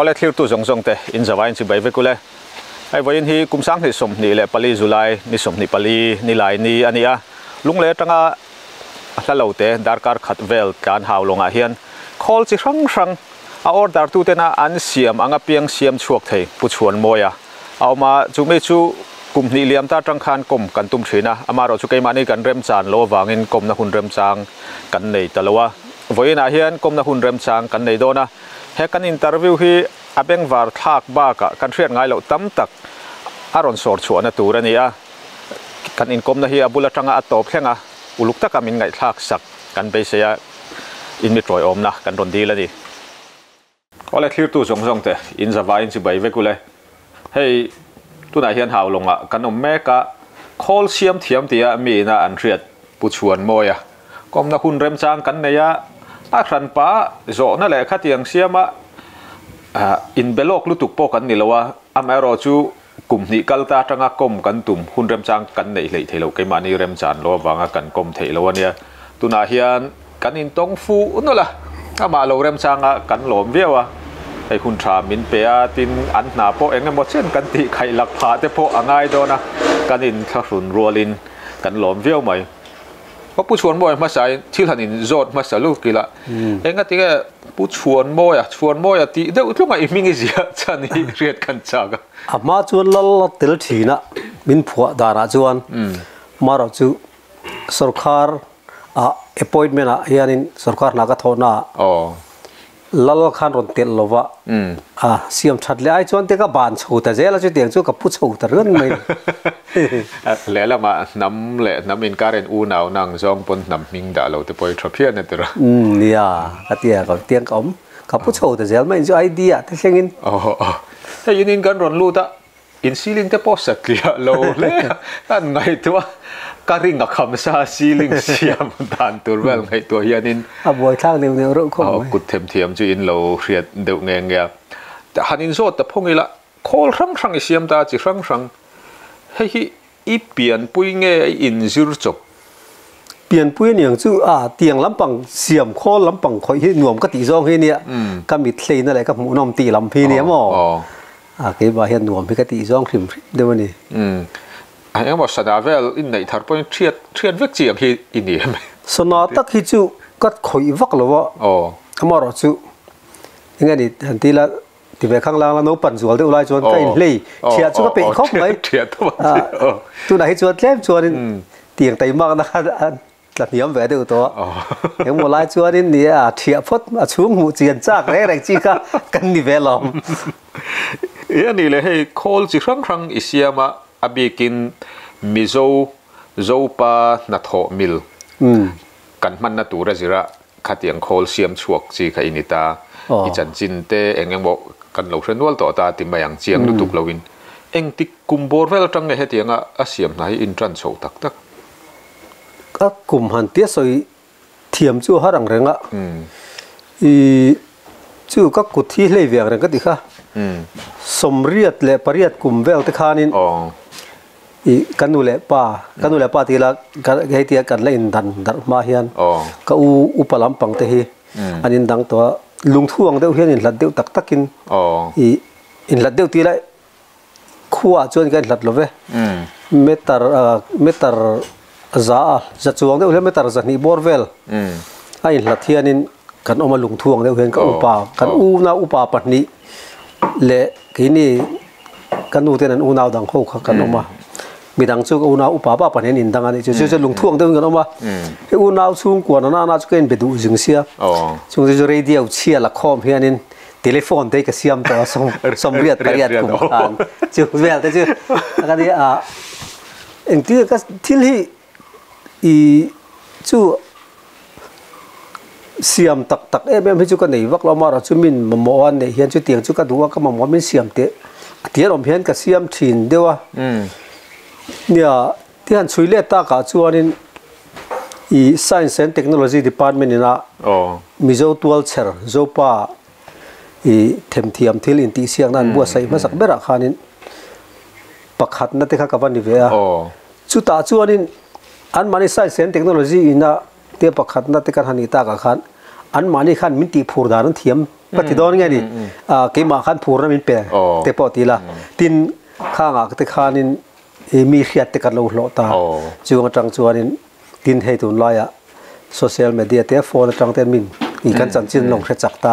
có lẽ thiếu tu giống giống thế in giờ vay chỉ bảy với cô lẽ ai với hi cũng sáng thì sum ni lẽ pali July ni sum ni pali ni lai ni ania lung lẽ tanga la lo te darkar khat vel kan haw longa hian khol chi rang a order tu te na an siam anga piang siam chuak thei pu chuan moya awma chumi chu kumni liam ta tang khan kom kan tum thina amaro chu ke mani kan rem chan lo wangin kom na hun rem chang kan nei talowa voina hian kom na hun rem chang kan nei dona he kan interview hi abeng war thak ba ka kan riat ngai lo tam tak aron sor chuana turania kan in kom na hi abula tanga atop thlenga uluk ta kamin ngai thak sak kan be seya in mi troi om na kan ron dil ani ole clear tu zong zong te in za vai in chi bai ve kule hey tu na hian haw longa kan om me ka khol siam thiam tia mi na an riat pu chuan moya kom na hun rem chang kan neya a thran pa zo na le khatiang siama in belok lutuk po kan nilawa amero chu kumni kalta tanga kom kan tum hun rem chang kan nei lei thelo ke mani rem chan lo wanga kan kom thelo ania tuna hian kan in tong fu nola ama lo rem changa kan lom vewa ai hun tha min pe a tin an na po eng mo chen kan ti khai lak pha te po angai dona kan in thrun rolin kan lom veo mai ko pu chuan moi ma sai thil hanin zot ma salu kila enga tinga pu chuan moi ti de utlunga I mingi zia chani riat kan chaga ama chuan lal tel thina min phua dara chuan maro chu sarkar appointment a hianin sarkar naga thona lal khan ron tel lova siam thatle ai chuan te ka ban chhu ta zela chu tiang chu ka pu chhu ta ron mai le lama nam in karen u naw nang zong pon nam ming da lo te poi thapia na tera nia ka tia ka tiang kom ka pu chhu ta zel mai chu idea te sengin he inin kan ron lu ta in ceiling te po satliah lo le tan ngai tua karing nga khamsa ceiling siam dan turwel ngai to hianin aboi thang neu ro khom kut them thiam chu in lo riat deu nge nge ta hanin zot ta phongila khol rang siam ta chi rang hi I pian pui nge in zir chop pian pui niang chu tiang lampang siam khol lampang khoi hi nuam ka ti zong hi nia ka mit thlein na le ka mu nom ti lam phi nia mo ke ba hian nuam hi ka ti zong thrim dewani anh bảo sadavel in này thar point triệt vết chiang hi in niệm sona tak hi chu kat khoi vak lowa amaro chu inga ni hanti la ti ve khang lang la no pan zual de ulai chuan ka in lei thia chu ka pe khop mai thia tu na hi chuan tlem chuan tiang tai mak na la niam ve de to em mo lai chuan in ni thia phot chung mu chian chak re rek chi ka kan ni ve lom yani le hey call chi rang isiama abikin mizo zopa na tho mil kan man na tura zira khatiang khol siam chuak chi kha inita I chan chin te engemo kan lo hrenwal to ta ti mayang chiang lu tuk lowin eng tik kumbor vel tang ne hetianga asiam nai in tran chho tak tak ka kum han tia soi thiam chu harang renga chu ka ku thi hlei vek reng ka ti kha somriat le pariat kum vel te khanin kanu le pa ti la he tia kan le in dan dar ma hian ka u palam pang te hi anin dang to lung thuang deuh hian in lat deuh tak takin in lat deuh ti la khuwa chuan kan lat love metar za chuang deuh le metar za ni borvel ai lat hian in kan oma lung thuang deuh hian ka upa kan upa patni le kini kanu ten an unaw dang ho kha kan oma midang chu unaw upa pa panen in dang ani chu lung thuang deuh kan oma he unaw chung ko na chu ken bedu jing sia chung chu radio chia la khom hianin telephone te ka siam to som riat pariat kum an chu vel te chu akani eng ti ka thil hi chu siam tak em hi chu ka nei vak lo ma ra chu min mo an ne hian chu tiang chu ka duwa ka mo min siam te tian om hian ka siam thin dewa nia tian chui le ta ka chuanin science and technology department ina mizo tual cher zopa them thiam thil in ti siang nan bua sai ma sak bera khanin pakhat na te kha ka van ni ve a chu ta chuanin an mani science and technology ina te pakhat na te kan hani ta ka khan an mani khan min ti phur dan thiam ปฏิดอนไงนี่กี่มาขันผูรนั้นเป็นเปรเตปอตีละตินข้างแต่ข้านินมีเขียดแต่กันเราหล่อตาจวงจังจวนนินตินให้ตุนลอยอะโซเชียลมีเดียเตะโฟนจังเต็มมินอีกันจังจินลงเสจักตา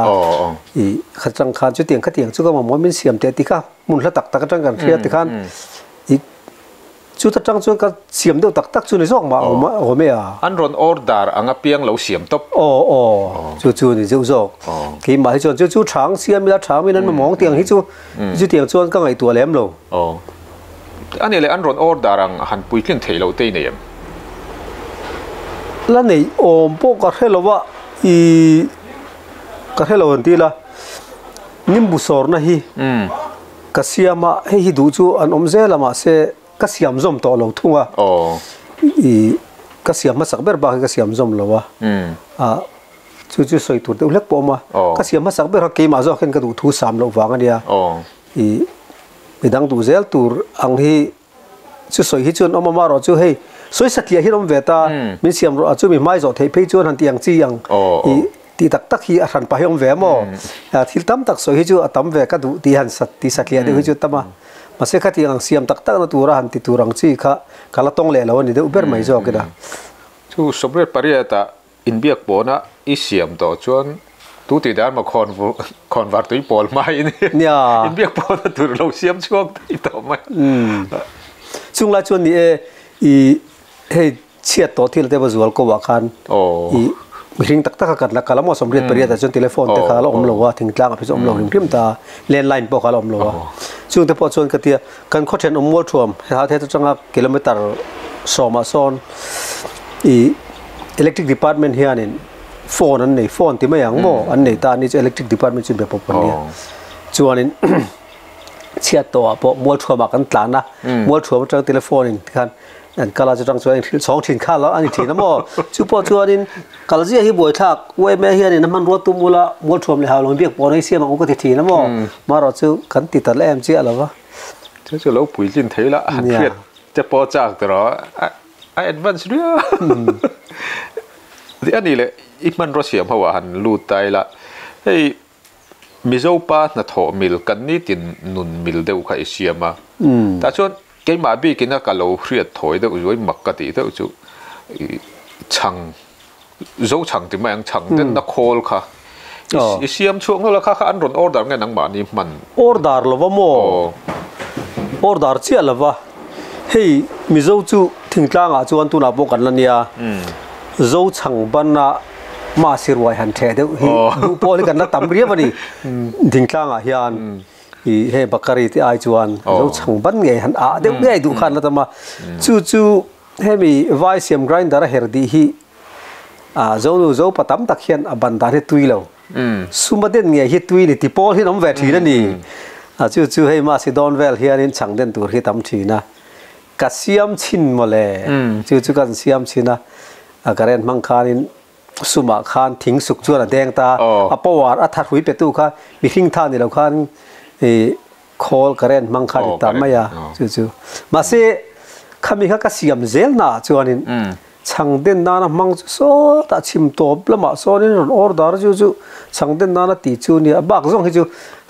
อีขัดจังขันจุดเตียงขัดเตียงจุก็มาหมอนมินเสียมเตะติค่ะมุนละตักตักจังกันเขียดติขันอีจุดจังจวนก็เสียมเดียวตักตักจุดในซองมาโอ้ไม่อันรอนออร์ดาร์อังเปียงเราเสียมตบจุดนี่จุดซอกกี่มาให้จวนจุดช้างเสียมมีละช้างมีนั้นมามองเตียงให้จุดเตียงจวนก็ไงตัวแหลมเราอันนี้เลยอันรอนออร์ดาร์หันปุยขึ้นเทเราเตยเนี่ยแล้วในโอมพวกก็ให้เราว่าก็ให้เราเห็นทีละนิมบุษรนะฮีก็เสียมาให้ดูจูอันอมเซละมาเสก็เสียมจอมต่อเราทุ่งอ่ะก็เสียมมาสักเบอร์บางก็เสียมจอมเราวะจู่สวยตัวเด็กเล็กปอมาก็เสียมมาสักเบอร์เกมาจอขึ้นก็ดูทูสามเราวางกันเดียไปดังดูเซลตัวอังฮีจู่สวยที่จวนออกมารอจู่ให้สวยสักอย่างที่เราเวทามีเสียมรอจู่มีไม้จอดให้พี่จวนหันเตียงจียังตีตักที่หันไปห้องเวมอที่ตั้มตักสวยที่จู่ตั้มเวก็ดูตีหันสัตตีสักอย่างที่จู่ตั้มมาเสกที่อังเสียมตักนั่นตัวหันติตัวรังจีค่ะกาลตงเล่แล้วนี่เดี๋ยวอุเบอร์ไม่จอกันนะจู่สมเด็จปริยัติอินเบียกโบนะอีเสียมต่อจวนตูติดานมาคอนวัตตุยปอลไม่เนี่ยอินเบียกโบนะตัวเราเสียมช่วงที่ต่อไม่ช่วงละจวนนี่ให้เชียดตัวที่เราได้บรรจุก็ว่าคันมีเรื่องตักกันแล้วก็เราหมดสมเด็จปริยัติจนโทรศัพท์แต่ข้าเราอมโลว่าถึงกลางอภิษอมโลถึงพิมตาเลนไลน์พวกข้าเราอมโลว่าช่วงที่พอชนกันเตียกันข้อเท็จอมวัวชวมหาเทศจังหวะกิโลเมตรสองมาซ้อนelectric department เฮียนี่โฟนอันไหนโฟนที่ไม่ยังโมอันไหนตานี่จะ electric department จุดแบบปนเนี่ยชวนนี่เชียดตัวพอมัวชวมกันตลาดนะมัวชวมจังโทรศัพท์นี่กันอันกาลาจะต้องช่วยสองถิ่นข้าแล้วอันนี้ถิ่นนะโมชุบพอชวนนี่กาลาเสียที่บ่อยทักเว้ยแม่เฮียนี่น้ำมันรถตุ้มมูละมัวชวมเลยหาลงเบียกปอนให้เสียมันก็ถิ่นนะโมมารอซื้อกันติดตะแลมเจียแล้ววะจะเราปุ๋ยลินเทละหันเพียดจะพอจากแต่หรอไอแอดวานซ์เรียที่อันนี้เลยอีกมันรถเสียมเพราะว่าหันลูดไตละให้มิโซปาหน้าถอมิลกันนี่ตินนุนมิลเดียวกับเอเชียมาแต่ชวนเกมมาบีกินนักเราเรียดถอยเดียวอยู่มักกะติเดียวจู่ช่างโซ่ช่างที่ไม่ยังช่างเดินนักโคลค่ะเอเชียมช่วงนั้นละค่ะอันรอนออร์ดาร์ไงนังมานี่มันออร์ดาร์หรือว่าโมออร์ดาร์เชี่ยหรือว่าเฮ้ยมิโซจู่ถึงกลางอ่ะจวนตัวนับกันแล้วเนี่ยโซ่ช่างบ้านน่ะมาสิรวยหันเทเดียวดูพอเลยกันนะตั้มเรียบวันนี้ถึงกลางอ่ะฮิอันเฮ้บักการีที่ไอจวนโซ่ช่างบ้านไงหันเดี๋ยวไงดูขันแล้วแต่มาจู่เฮ้มีไวเซียมกรินเดอร์เฮร์ดีฮีโซ่ปะตั้มตะเคียนบันดาลให้ตุยแล้วสุมาเด่นไงฮิตุยนี่ที่พอที่น้องเวทีนั่นนี่จู่เฮ้มาสิดอนเวลเฮียนี่ช่างเด่นตัวที่ตั้มทีนะกัสเซียมชินมาเลยจู่กัสเซียมชินนะการเรียนมังคานินสุมาคานทิ้งสุกจวนแดงตาปวาร์อัฐหุยเป็ดตู้ค่ะมีทิ้งท่านี่เราคันโคลการเรียนมังคานิตามไม่ยาจู่มาเสขามีค่ะกัสเซียมเซลน่ะจวนนินช่างเด่นนานะมังโซตาชิมโตบละมาโซนี่นออร์ดาร์จู่ช่างเด่นนานะตีจูนี่บักซงให้จู่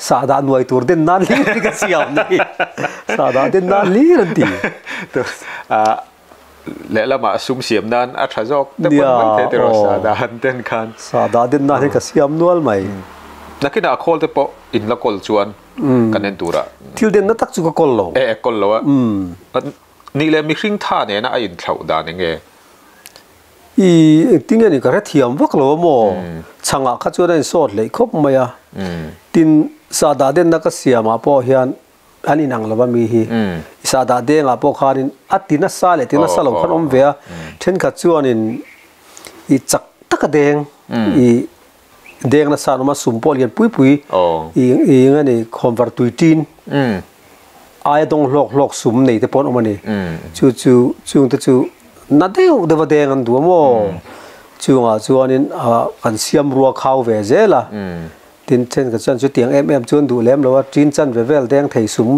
สาดานวยตัวเด่นนานลีกัสเซียมนี่สาดานเด่นนานลีนั่นตีและละมาสุ่มเสียมนั้นอัตราจอกแต่บนมันเทติรสาดานเด่นคันสาดานเด่นนานให้กัสเซียมนวลไหมนักกินอาโคลเตปอินละกอลชวนกันเนตัวระทิวเด่นนักตักจุกกอลโลกอลโลอ่ะนี่เลยมีครึ่งท่าเนี่ยนะอินเท่าดานยังไงติงเงินนี่ก็แค่เทียมวักโลโมช่างอ่ะข้าจวนได้สอดเลยครบไหมอ่ะตินสาดาเด่นนักกัสเซียมาพอเฮียนอันนี้นังละว่ามีฮีสาดาเด้งอ่ะพวกเขานี่อัดตินัสซาเลยตินัสซาลงขนมเวียเช่นขัดจวนนี่อีจักตะกะเด้งอีเด้งนัสซาลมาสุ่มพอเลียนปุยอีงั้นนี่คอนเวอร์ตุยตินไอ้ตรงหลอกสุ่มนี่ที่ปนออกมานี่จู่นัดเดียวเดี๋ยวเด้งกันตัวโม่จวนนี่กันเสียมรัวเข้าเวเจล่ะตินเช่นกับฉันชุดเตียงจวนดูเล่มแล้วว่าจีนจันเวลแดงไทยสุ่ม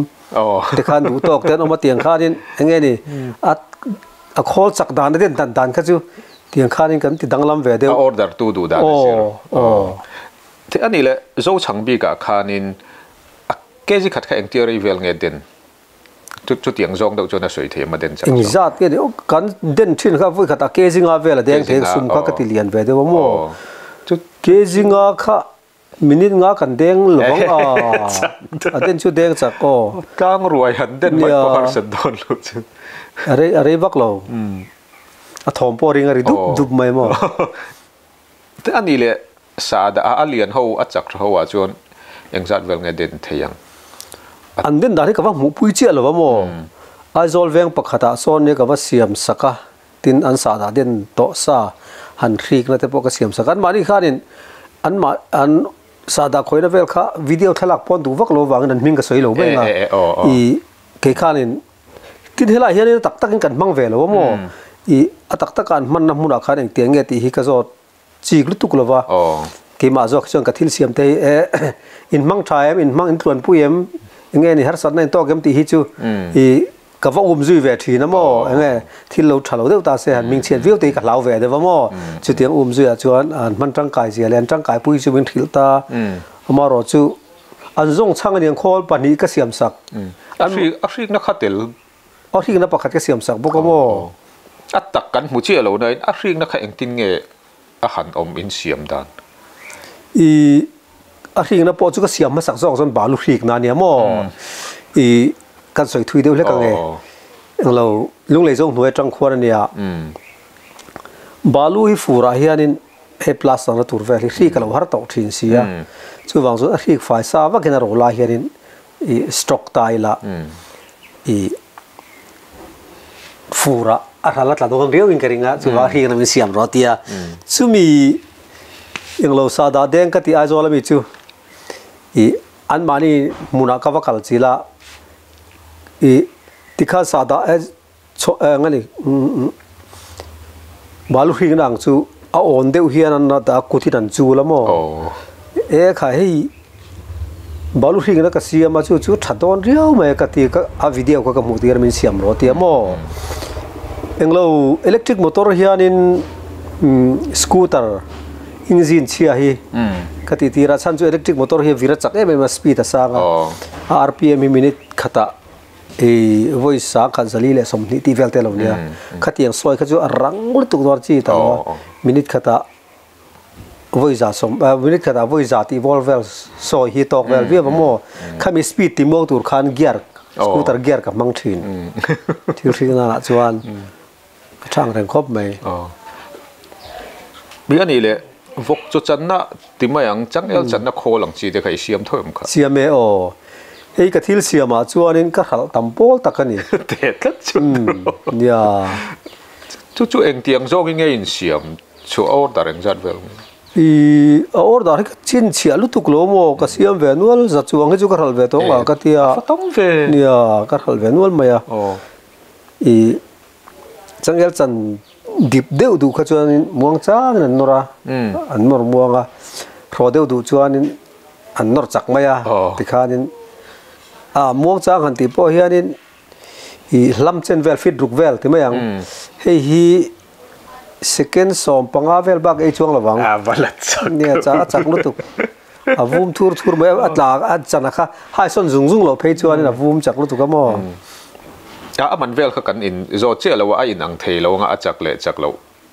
แต่การดูตอกเต้นออกมาเตียงข้านี่ยังไงนี่โคลสักดานเด่นดันก็จู่เตียงข้านี่กันติดดังลำเวเดียวออร์ดาร์ตูดูดานเสีย thế anh là dấu chẳng bị cả khanin cái gì khát cái anh tiêu vel nghe đến chút tiếng rong đâu cho nó sôi thế mà đến chắc in zat cái đấy kan den thin kha vui khát cái gì ngà về là đen thế sum kha cái tilian về đấy mà chút cái gì ngà kha minute ngà kan đen lovang à den chút đen chắc co cang ruồi hẳn den mấy bao giờ đón luôn chứ are vak lo à thom po ring ari dup mai mo thế anh là sa đã alien hậu chắc hậu à chọn anh zat vel nghe đến thế yang anh đến đây cái vang mu pui chia lo mo ai zol veng pakhata son ne ka va siam saka tin an sa da den to sa han khik na te po ka siam saka an mani khanin an sa da khoi na vel kha video thalak pon du vak lo wang nan ming ka soi lo be nga I ke khanin tin hela hian tak tak kan mang ve lo mo I atak tak kan man na muna khan eng tiang nge ti hi ka zo chi glu tuk lo wa ke ma zo chang ka thil siam te in mang thaim in mang in tuan puem nghe ni har sat nai to kem ti hi chu I ka va zui ve thi na mo nghe thil lo thalo deu ta se han ming chen viu te ka lau ve de wa mo chu tiang zui a chuan an man tang kai zia len tang kai pui chu min thil ta ma ro chu an zong chang ani khol pani ka siam sak Afri na khatel hi na pakhat ka siam sak bo ko mo tak kan mu che lo nei Afri na kha eng tin nge a han om in siam dan I a hring na po chu ka siam ma sak zong zon balu hrik na nia mo I kan soi thui deu le ka nge lo lung le zong hnuai tang khwan ania balu hi fura hianin he plus na tur ve hri ka lo har to thin sia chu wang zo a hrik fai sa wa kena ro la hianin I stock tai la I fura a hala tla do riu in karinga chu wa hring na mi siam ro tia chu mi yang lo sa da deng ka ti ai zo la mi chu I an mani muna ka va kal chila I tikha sa da ngani balu hring nang chu a on deu hian an na da kuthi dan chu la mo e kha hei balu hring na ka sia ma chu thadon riau mai ka ti ka a video ka mu tir min siam ro ti mo englo electric motor hian in scooter engine chia hi kati tira chan chu electric motor hi vira chak em speed asanga rpm minute khata e voice sa khan zali le somni ti vel te lo nia khati ang soi kha chu rang tu dor chi ta minute khata voice za som minute khata voice za ti volvel so hi tok vel vi mo khami speed ti mo tur khan gear scooter gear ka mang thin thil thing na chuan thang reng khop mai bi ani le vok chu channa timayang changel channa kholang chi de khai siam thoim kha siam e o ei ka thil siama chuanin ka hal tampol takani te tlat chu ya chu eng tiang zong nge in siam chu order eng zat vel I order ka chin chia lutuk lo mo ka siam ve nual za chuang he chu ka hal ve to ka tia fatong ve ya ka hal ve nual maya I changel chan dip deu du kha chuan muang chang nan nora an nor muanga ro deu du chuan an nor chak maya tikhanin muang chang han ti po hianin I lam chen vel fit ruk vel ti mayang hei hi second som panga vel bak e chuang lawang valat chak nia cha chak lutuk avum thur mai atla at chana kha hai son zung lo phei chuan avum chak lutuk mo man vel kha kan in zo che lo a in ang thei lo nga achak le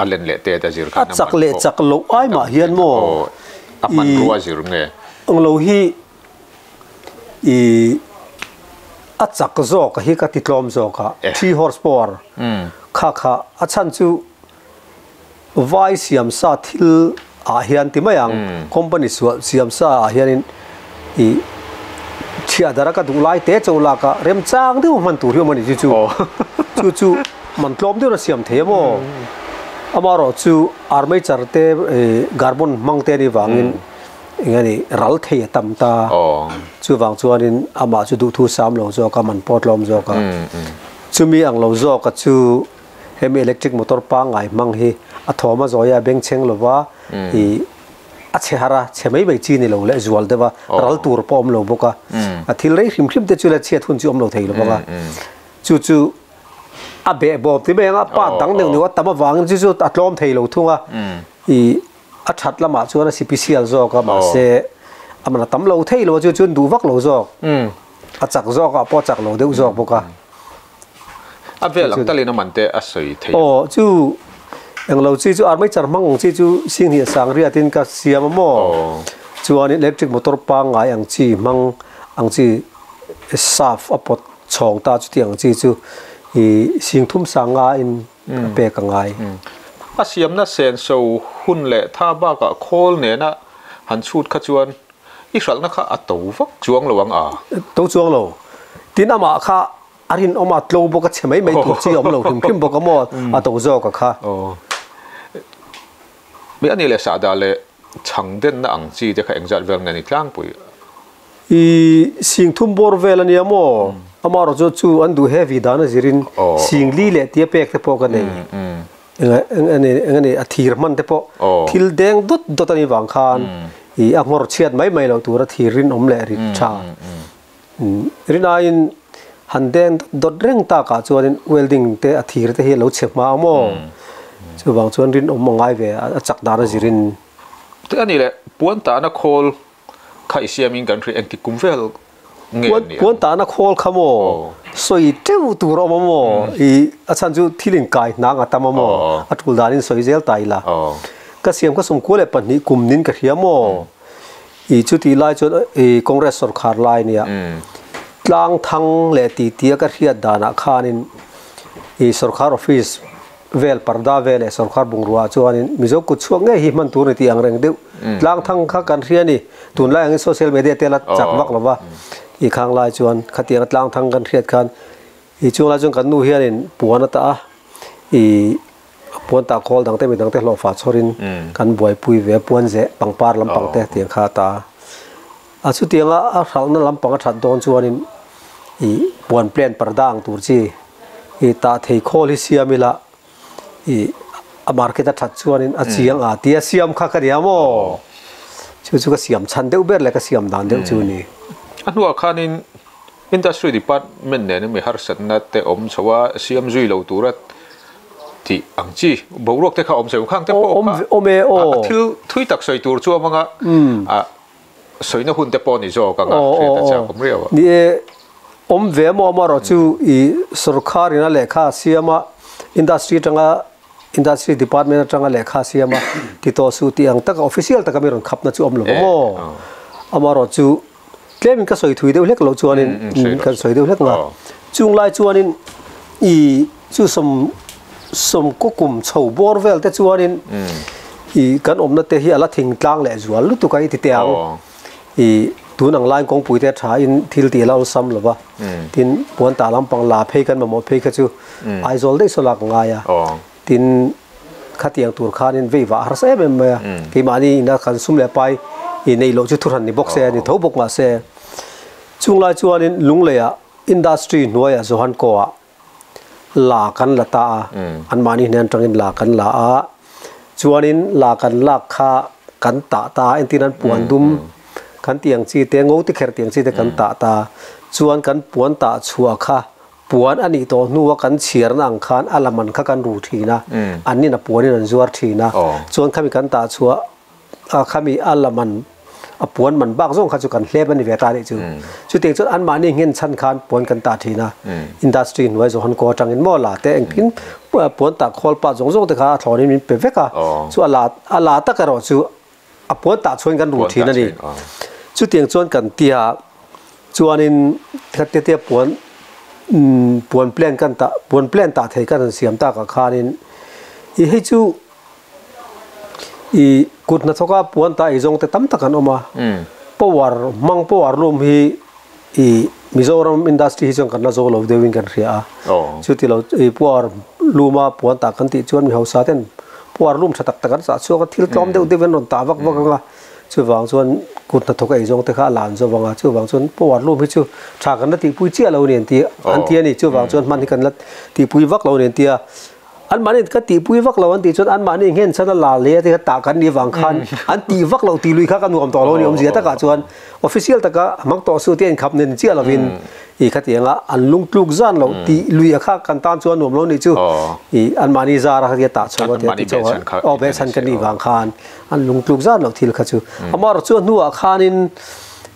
alen le te ta jir kha achak le chak lo ai ma hian mo man ruwa jir nge ang lo hi I achak zo ka hi ka titlom zo ka 3 horsepower kha achan chu vai siam sa thil a hian ti mayang company siam sa a hian I thia dara ka dulai te chola ka rem chang deu man tur hiom ani chu man tlom deu na siam the mo amaro chu armai charte carbon mangte ni wangin ngani ral thei tam ta chu wang chuanin ama chu du thu sam lo zo ka man pot lom zo ka chu mi ang lo zo ka chu hemi electric motor pa ngai mang hi a thoma zoya beng cheng lova I a chehara chemei bei chi ni lo le zual dewa ral tur pom lo boka a thil rei hrim hrim te chu le che thun chu om lo thei lo boka chu a be bo ti be nga pa dang deu ni wa tama wang chu chu atlom thei lo thunga I a that lama chuan a CPCL zawk a ma se amana tam lo thei lo chu chun du vak lo zawk a chak zawk a po chak lo deuh zawk boka a vel ang talina man te a soi thei chu eng lo chu armai char mang chu sing hi sang ria tin ka siam mo chuan electric motor pa ngai ang chi mang ang chi saf apot chong ta chu tiang chi chu i sing thum sanga in pe ka ngai a siam na sen so hun le tha ba ka khol ne na han chut kha chuan i hral na kha a to vak chuang lowang a to chuang lo tin ama kha arin oma tlo boka chemai mai tu chi om lo him phim boka mo a to zo ka kha mi ani le sa da le chang den na ang chi te kha engzat vel ngani tlang pui i sing thum bor vel ani amo amaro jo chu an du heavy dana zirin sing li le tie pek te poka nei engani athir man te po thil deng dot ani wang khan i angor chiat mai mai lo tur thirin om le ri tha rina in han deng dot reng ta ka chuan welding te athir te hi lo chek ma mo chu wang chuan rin om ngai ve a chak dana zirin te ani le puan ta na khol khai siam in country anti kumvel puan ta na khol khamo soi teu tu ro mo I achan chu thilin kai na nga ta mo atul danin soi zel tai la ka siam ka som ko le pan ni kum nin ka hiamo I chu ti lai chu I congress sarkar lai nia tlang thang le ti tia ka hiat dana khanin I sarkar office vel parda vel e sarkar bungrua chuanin mizo ku chuang nge hi man tur ti ang reng deu tlang thang kha kan riani tun lai ang social media te la chak wak lawa I khang lai chuan khatiang tlang thang kan riat khan I chuang la chung kan nu hianin puan ta I puan ta khol dang te mi dang te lo fa chorin kan boi pui ve puan je pangpar lampang te tiang kha ta a chu tianga a hral na lampang a that don chuanin I puan plan pardang tur chi I ta thei khol hi siamila I a market a that chuanin a chiang a tia siam kha ka riamo chu ka siam chan deu ber le ka siam dan deu chu ni anwa khanin industry department ne mi har sat na te om chawa siam zui lo turat ti angchi borok te kha om se khang te po ome o thil thui tak soi tur chu manga a soina hun te po ni zo ka nga ta cha kom riawa ni om ve mo ma ro chu I sarkar ina lekha siama industry tanga industry department tanga lekha siama ti to su ti ang tak official tak mi ron khap na chu om lo mo amaro chu claim ka soi thui deu lek lo chuanin kan soi deu lek nga chung lai chuanin I chu som ko kum chho bor vel te chuanin I kan om na te hi ala thing tlang le zual lu tu kai ti teang I tunang line kong pui te tha in thil ti lau sam lo ba tin puan ta lam pang la phei kan ma mo phei kha chu aizol dei solak nga ya tin khatiang tur khan in veiwa har se mem ma ki mani na kan sum le pai I nei lo chu thuran ni box se ni tho bok ma se chung lai chuan in lung le ya industry noya zohan ko a la kan la ta an mani nen tang in la kan la a chuan in la kan la kha kan ta en tin an puan dum kan tiang chi te ngo ti kher tiang chi te kan ta chuan kan puan ta chua kha puan ani to nuwa kan chiar na ang khan alaman kha kan ru thina anni na puan in zuar thina chuan khami kan ta chua khami alaman a puan man bak zong kha chu kan hlep ani ve ta ni chu te chu an mani ngen chan khan puan kan ta thina industry noi zo han ko tang in mo la te engkin puan ta khol pa zong te kha thloni min pe veka chu ala ta ka ro chu a puan ta chuan kan ru thina ni chu tiang chuan kan tia chuanin khatte te puan plan ta thei kan siam ta ka khanin I hei chu I kut na thoka puan ta I zong te tam takan oma power lum hi I Mizoram industry hi chong kan la zo lo dewin kan ria chu ti lo power luma puan ta kan ti chuan mi hausa ten power lum thatak takan sa chu ka thil tlom deu deven ron ta wak nga chu wang chuan kut na thoka I zong te kha lan zo wanga chu wang chuan power lum hi chu tha kan na ti pui chia lo nen ti an ti ani chu wang chuan man hi kan la ti pui wak lo nen tia อันมันนี่ก็ตีปุ้ยวักเราอันตีจนอันมันนี่เห็นฉันละเลยที่ก็ตากันนี่วังคันอันตีวักเราตีลุยข้ากันรวมต่อเราเนี่ยผมเสียตะกะจวนออฟฟิเชียลตะกะมักต่อสู้เตียนขับเนินเจียเราวินอีขัดยังอ่ะอันลุงลูกจันเราตีลุยข้ากันตามจวนรวมเรานี่จู่อีอันมันนี่ซาระที่ตาชาวที่จู่อ๋อเบสันกันนี่วังคันอันลุงลูกจันเราที่ละจู่อามาเราจวนนัวคันิน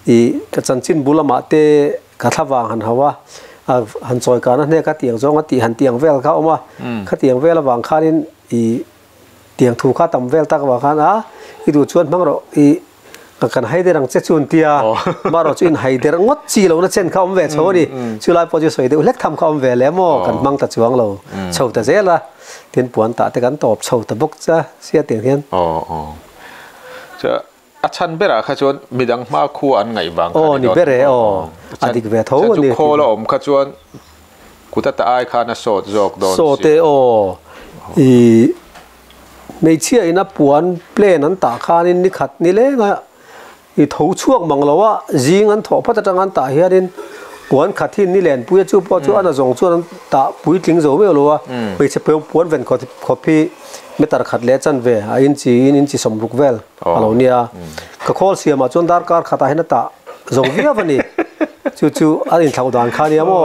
อีกัจันจินบุลมาเตกัทวางหันหัวหันซอยการนั่นเนี่ยก็เตียงจงก็ตีหันเตียงเวลเขาเอามาก็เตียงเวลระหว่างข้านี่อีเตียงถูกข้าต่ำเวลตักระหว่างข้านะอีดูชวนมั่งเราอีกันให้ได้รังเจ็ดชวนเตียมาเราชวนให้ได้รังงดจีเราเนี่ยเช่นเขาอมเวชโชว์ดิช่วยไล่พอจะสวยเดี๋ยวเล็กทำเขาอมเวแล้วมั่งกันมั่งตัดช่วงเราโชว์แต่เจ้าละเตียนปวนตาแต่กันตอบโชว์แต่บุกจ้ะเสียเตียงเทียนจะอาชันเบระขจวนมีดังมาคู่อันไงบางนี่เบระอดีตเวทจุโคลอมขจวนกุตตะไอคานาโซดจอกโดนโซเตอีไม่เชื่ออินะปวนเปลนั้นตาคานินนิขัดนี่เลยไงอีทูช่วงมังเราว่าจีงันถอพัฒจังงันตาเฮียดินปวนขัดที่นี่แหลนปุยจูปอจูอันนั้นส่งชวนตาปุยทิ้งโจไม่รู้ว่าไปเฉพาะปวนเวนขอพี่ไม่ตัดขัดเลี้ยจันเวอินจีสมรุกเวลอะไรเนี่ยก็ขอเสียมาจนดาร์การขัดให้นัตตาส่งเวียวันนี้จู่อันนี้ทางด่านข้าเนี่ยมั่ว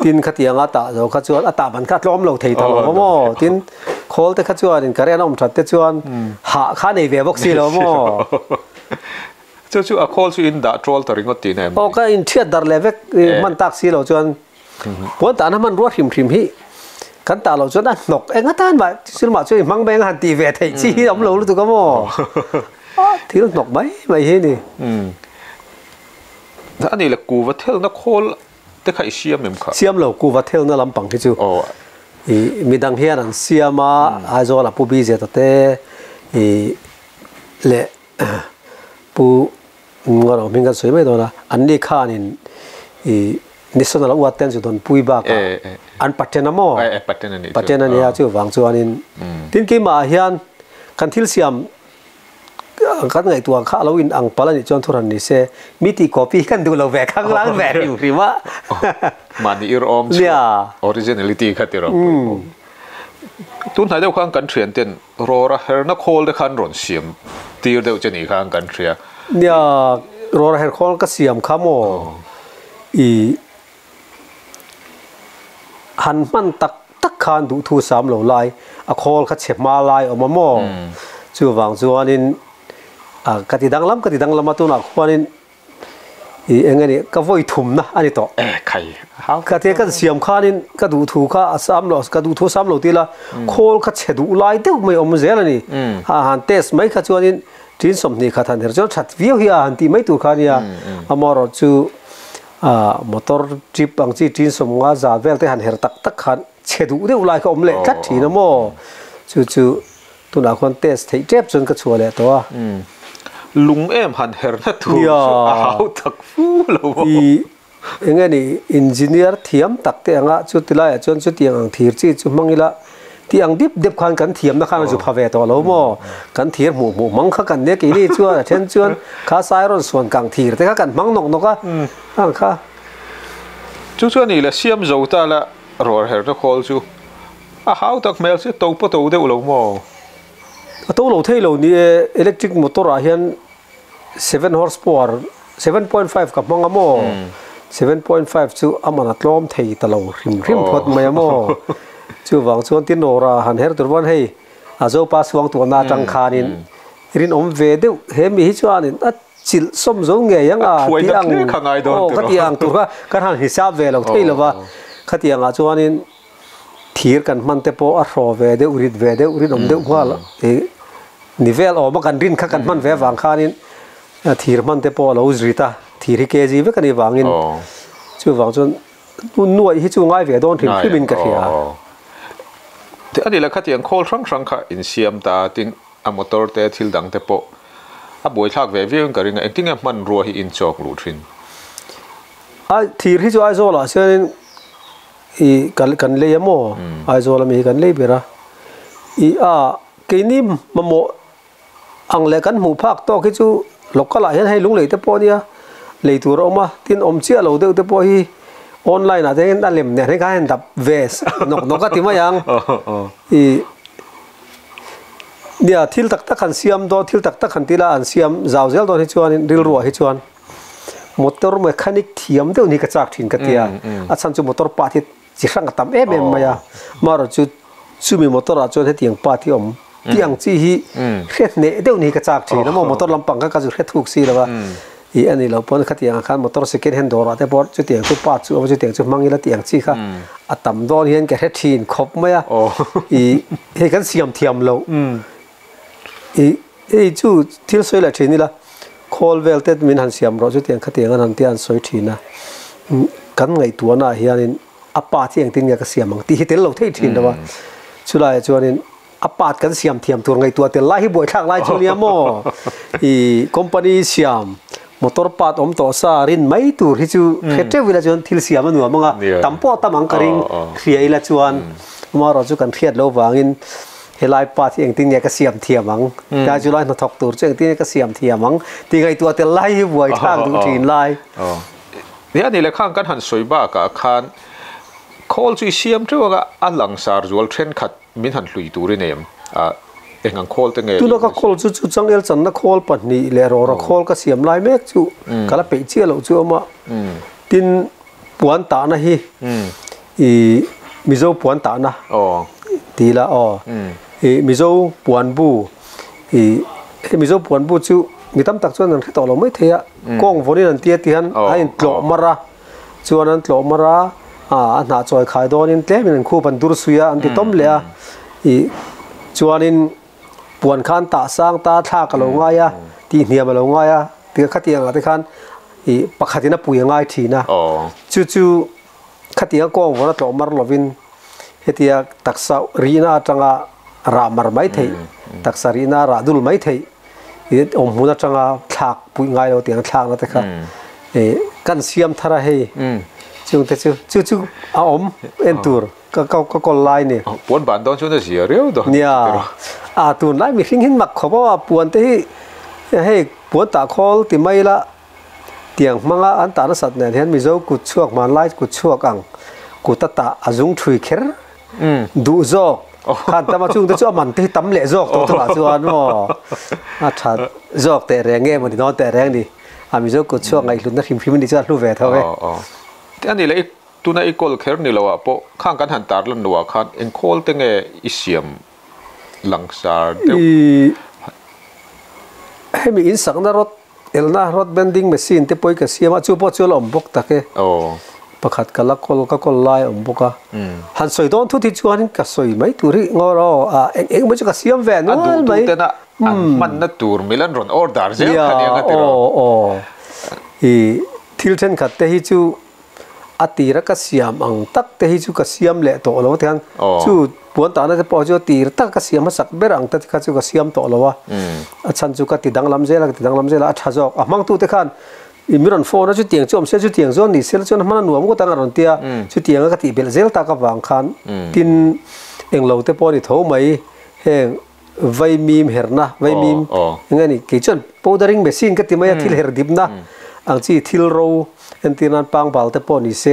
ทินขัดยังอัตตาเราขัดชวนอัตตามันขัดล้อมเราเทียทางเรามั่วทินขอแต่ขัดชวนนี่กระเรียนน้องชัดแต่ชวนหาข้าในเวบ็อกซี่เรามั่วจู่ขอสู่อินดาทรอลตริงก็ตีเนี่ยโอ้ก็อินเทียดดาร์เลเวกมันตักซี่เราชวนปวดตาน้ำมันรัวหิมฮีกันตาเราจนอันหนกเองก็ท่านแบบซึ่งมาช่วยมังแบงหันตีเวทที่เราไม่รู้ตัวก็มั่วที่เราหนกไหมไม่เห็นนี่ถ้าอันนี้แหละกูว่าเทลนักโคลแต่ใครเชื่อมมั้งครับเชื่อมเรากูว่าเทลนั่นลำปังที่จู่มีดังเฮียนั่นเชื่อมาอาจจะเราผู้บีเจตเต้เละผู้เราเป็นกันสวยไม่ตัวนะอันนี้ข้านี่นิสนาเราวัดเต็นสุดนปุยบ้ากันอันปัจเจนมั่วปัจเจนนี่จู่วางจวนนี่ทิ้งกี่มาเฮียนกันทิลเสียมกันไงตัวข้าเราอินอังปลานี่จนทุรันนี่เสมีตีคอปี้กันดูเราแหวกข้างล่างแหวกอยู่หรือว่ามันนี่ออมเนี่ยออริจินัลิตี้กันที่เราตุนไหนเดียวข้างกันเทียนเต็นรอระเฮร์นักโคลเดขันรอนเสียมตีเดียวจะหนีข้างกันเทียเนี่ยรอระเฮร์โคลก็เสียมข้ามโมอีหันมันตักขานดูทูสามเหล่าลายอะโคลก็เฉบมาลายออกมาโมจู่วางจวนนี่กติดังล้ำมาตัวนักว่านี่เองนี่ก็ว่ายทุ่มนะอันนี้ต่อใครกติก็เสียมข้านี่ก็ดูถูกข้าสามหล่อก็ดูทูสามหล่อทีละโคลก็เฉดูลายเดียวไม่อมเสียแล้วนี่หันเทสไม่ข้าจวนนี่จีนสมนี่ข้าทันเห็นจนชัดวิวเฮียหันที่ไม่ตัวข้านี่อามารอจู่มอเตอร์จีบางจีนสมว่าจะเวลที่หันเห็นตักขันเฉดูเดียวลายก็อมเละกัดทีนะโมจู่ตัวนักคนเทสที่เจ็บจนก็ชัวร์เลยตัวลุงหันเฮร์นัททูเอาตักฟูแล้วยังไงนี่อินจิเนียร์เทียมตักเตียงละจุดที่ไรจนจุดเตียงทีร์จีจุดมังอีละที่อังดิบคันกันเทียมนะครับจุดพาเวตัวเราโม่กันทีร์หมู่มังข้ากันเนี่ยกี่นี่ชัวร์เช่นชวนข้าซ้ายรถส่วนกลางทีร์แต่ข้ากันมังนกก็ข้าจุดนี้แหละเชื่อมโยงตาละรอเฮร์นัทโคลจูเอาตักเมลสิตัวปตัวเดียวเราโม่ตัวเราเท่านี้อิเล็กทริกมอเตอร์เฮียน7 horsepower 7.5 กับมังอโม่7.5จู่อามันอัดล้อมเที่ตลอดริมพอดไม่อโม่จู่วางส่วนที่โนราหันเฮร์ตัววันให้อาจจะpassวางตัวนาจังคานินรินอมเวดิวเฮมีฮิจวานินจิลสมจงเงยยังที่อังก็ที่อังตัวก็หันฮิซาเวเราเที่ยวว่าก็ที่อังอาจวานินทีร์กันมันเตปอรอเวเดอุริดอมเดว่านิเวลออกมากันรินข้ากันมันเววางคานินทีร์มันเตปอเราอุจริตาทีร์เคจีเวกันวางินจู่วางจนนุ่ยฮิจูง่ายเวดอนถึงขึ้นบินกันเสียแต่อันนี้แหละข้าที่ยังโคลครั้งข้าอินเซียมตาตินอมอเตอร์เตทิลดังเตปอบ่อยทักเววิงกันริงเองที่งั้นมันรัวฮิอินจอกรูทรินทีร์ฮิจูไอโซล่ะเช่นกันเลยยมั่วไอโซลามีกันเลยเบระกินี่มันโมอังเลกันหมู่ภาคโตคิจูหลอกก็หลายให้ลุงเลยแต่พอเนี่ยเลยตัวเรามาที่อมเชี่ยเราเดียวแต่พอฮี online ada yang dalam ni kan yang dap vest nok kat timah yang dia til tak kan siam do til tak kan tila an siam zau zel do hi chuan ril ruah hi chuan motor mechanic thiam deuh ni ka chak thin ka tia a chan chu motor pa thi chi hrang tam maya maro chu mi motor a chuan he tiang pa thi om tiang chi hi het ne deuh ni ka chak thin mo motor lampang ka ju het thuk si lawa i ani lo pon kha tiang khan motor second hand dora te por chu tiang chu pa chu chu tiang chu mangila tiang chi kha a tam don hian ka het thin khop maya i he kan siam thiam lo i chu til soi la thin ni la call vel tet min han siam ro chu tiang kha tiang an tian soi thina kan ngai tu na hianin apa thiang tin ya ka siam ang ti hitel lo thei thin dawa chulai chuanin apat kan siam thiam tur ngai tu te lai hi boi thak lai chu ni mo i company siam motor part om to sa rin mai tur hi chu khete wila chuan thil siam anu manga tampo tamang karing khriai la chuan ma ro chu kan khiat lo wangin helai pa thiang tin ya ka siam thiamang ta julai na thok tur cheng tin ka siam thiamang ti ngai tu te lai hi boi thak du thin laiเนี่ยนี่แหละข้างกันหันสวยบ้ากับข้างคอลจุยเสียมเจ้าก็อันหลังสารจูลเทรนขัดมินหันลุยตัวนี่เนี่ยเอ็งอังคอลตั้งไงตัวก็คอลจุจังเอลจันนักคอลปัดนี่เลรอระคอลก็เสียมลายเมกจูก็ละไปเชี่ยเราจูมาตินปวนตานะฮีอีมิโซปวนตานะตีละอีมิโซปวนบูอีมิโซปวนบูจูมีตั้มตักชวนนั่นที่ต่อเราไม่เทียกองฝนนี่นั่นเตี้ยเตี้ยนให้ตลอมาระชวนนั้นตลอมาระหน้าจอยขายดอนินเต้มันคู่ปันดุรุสุยอันที่ต้มเลยอีชวนนินปวนขันตาสร้างตาท่ากะลงง่ายตีเนียมาลงง่ายตีขัดเตียงอะไรขันอีปักขัดที่น่าปุยง่ายทีนะจู่ขัดเตียงกองฝนตลอมาระลวินเฮตียตักสาวรีน่าจังรามารไม่เทตักสารีน่าราดุลไม่เทอมหุ่นจังฉากปุยง่ายเราเตียงฉากนั่นแต่ครับกันเสียมทาระเฮจุงแต่จู่อมเอ็นตูร์ก็ไล่เนี่ยปวนบ้านตอนช่วงนั้นเสียเรียวดอกเนี่ยตูนไล่มีสิ่งหินหมักเขาบอกว่าปวนที่ให้ปวนตาคอลติไม่ละเตียงมังอันตาลสัตว์เนี่ยเห็นมีเจ้ากุดช่วงมาไล่กุดช่วงอังกุดตาอาจุงถุยเขรดูโจขันตมาจุงแต่ช่วงมันที่ตำเละโจกตัวชวนว่าชัดโจกแต่แรงเงี้ยมันดีนอนแต่แรงดีมีเจ้ากุดช่วงไอ้ลุนนักพิมพ์มันดีจะรู้แวดเท่าไหร่แต่อันนี้เลยตัวนั้นอีกคนเขรนี่เราว่าพอข้างกันหันตาลันว่าขันเอ็นโคลตั้งไงอิเสียมหลังสารเดียวให้มีอินสังนารถเอลนารถเบนดิ้งเมชินที่ปอยกับเสียมาจูปอจูลอมบกตะเกประคัดกันละคนไล่อมบกะหันสวยโดนทุกที่ชวนกับสวยไหมตุริงอรเอ็งไม่จะกับเสียมแหวนนู่นไหมมันน่าตูร์มิลันรอนออร์ดาร์เจ้าขันยังกันติโร่ทิลเทนขัดเตหิจูอตีรักเสียมอังตักเตหิจูกับเสียมเละโตแล้วที่นั่นจูปวนตานะจะพอจูตีรักตักกับเสียมมาสักเบรังตักที่เขาจูกับเสียมโตแล้ววะฉันจูกับติดังลำเจละติดังลำเจละชัดจอกมังตู้ที่ขันมีรอนโฟนจูเตียงจูอมเสียจูเตียงจูนี่เสียจูมันหนุ่มก็ตั้งรอนเตียจูเตียงก็ติเบลเซลตากับวางขันตินเอ็งเราเตปอนี่เท่าไหมเฮงไวมีมเฮร์นะไวมีมยังไงนี่กิจนพาวเดอริงเมชินก็ติไม่ทิลเฮร์ดิบนะอังจีทิลโรอันที่นั่นปังบาลเตปอนี่เส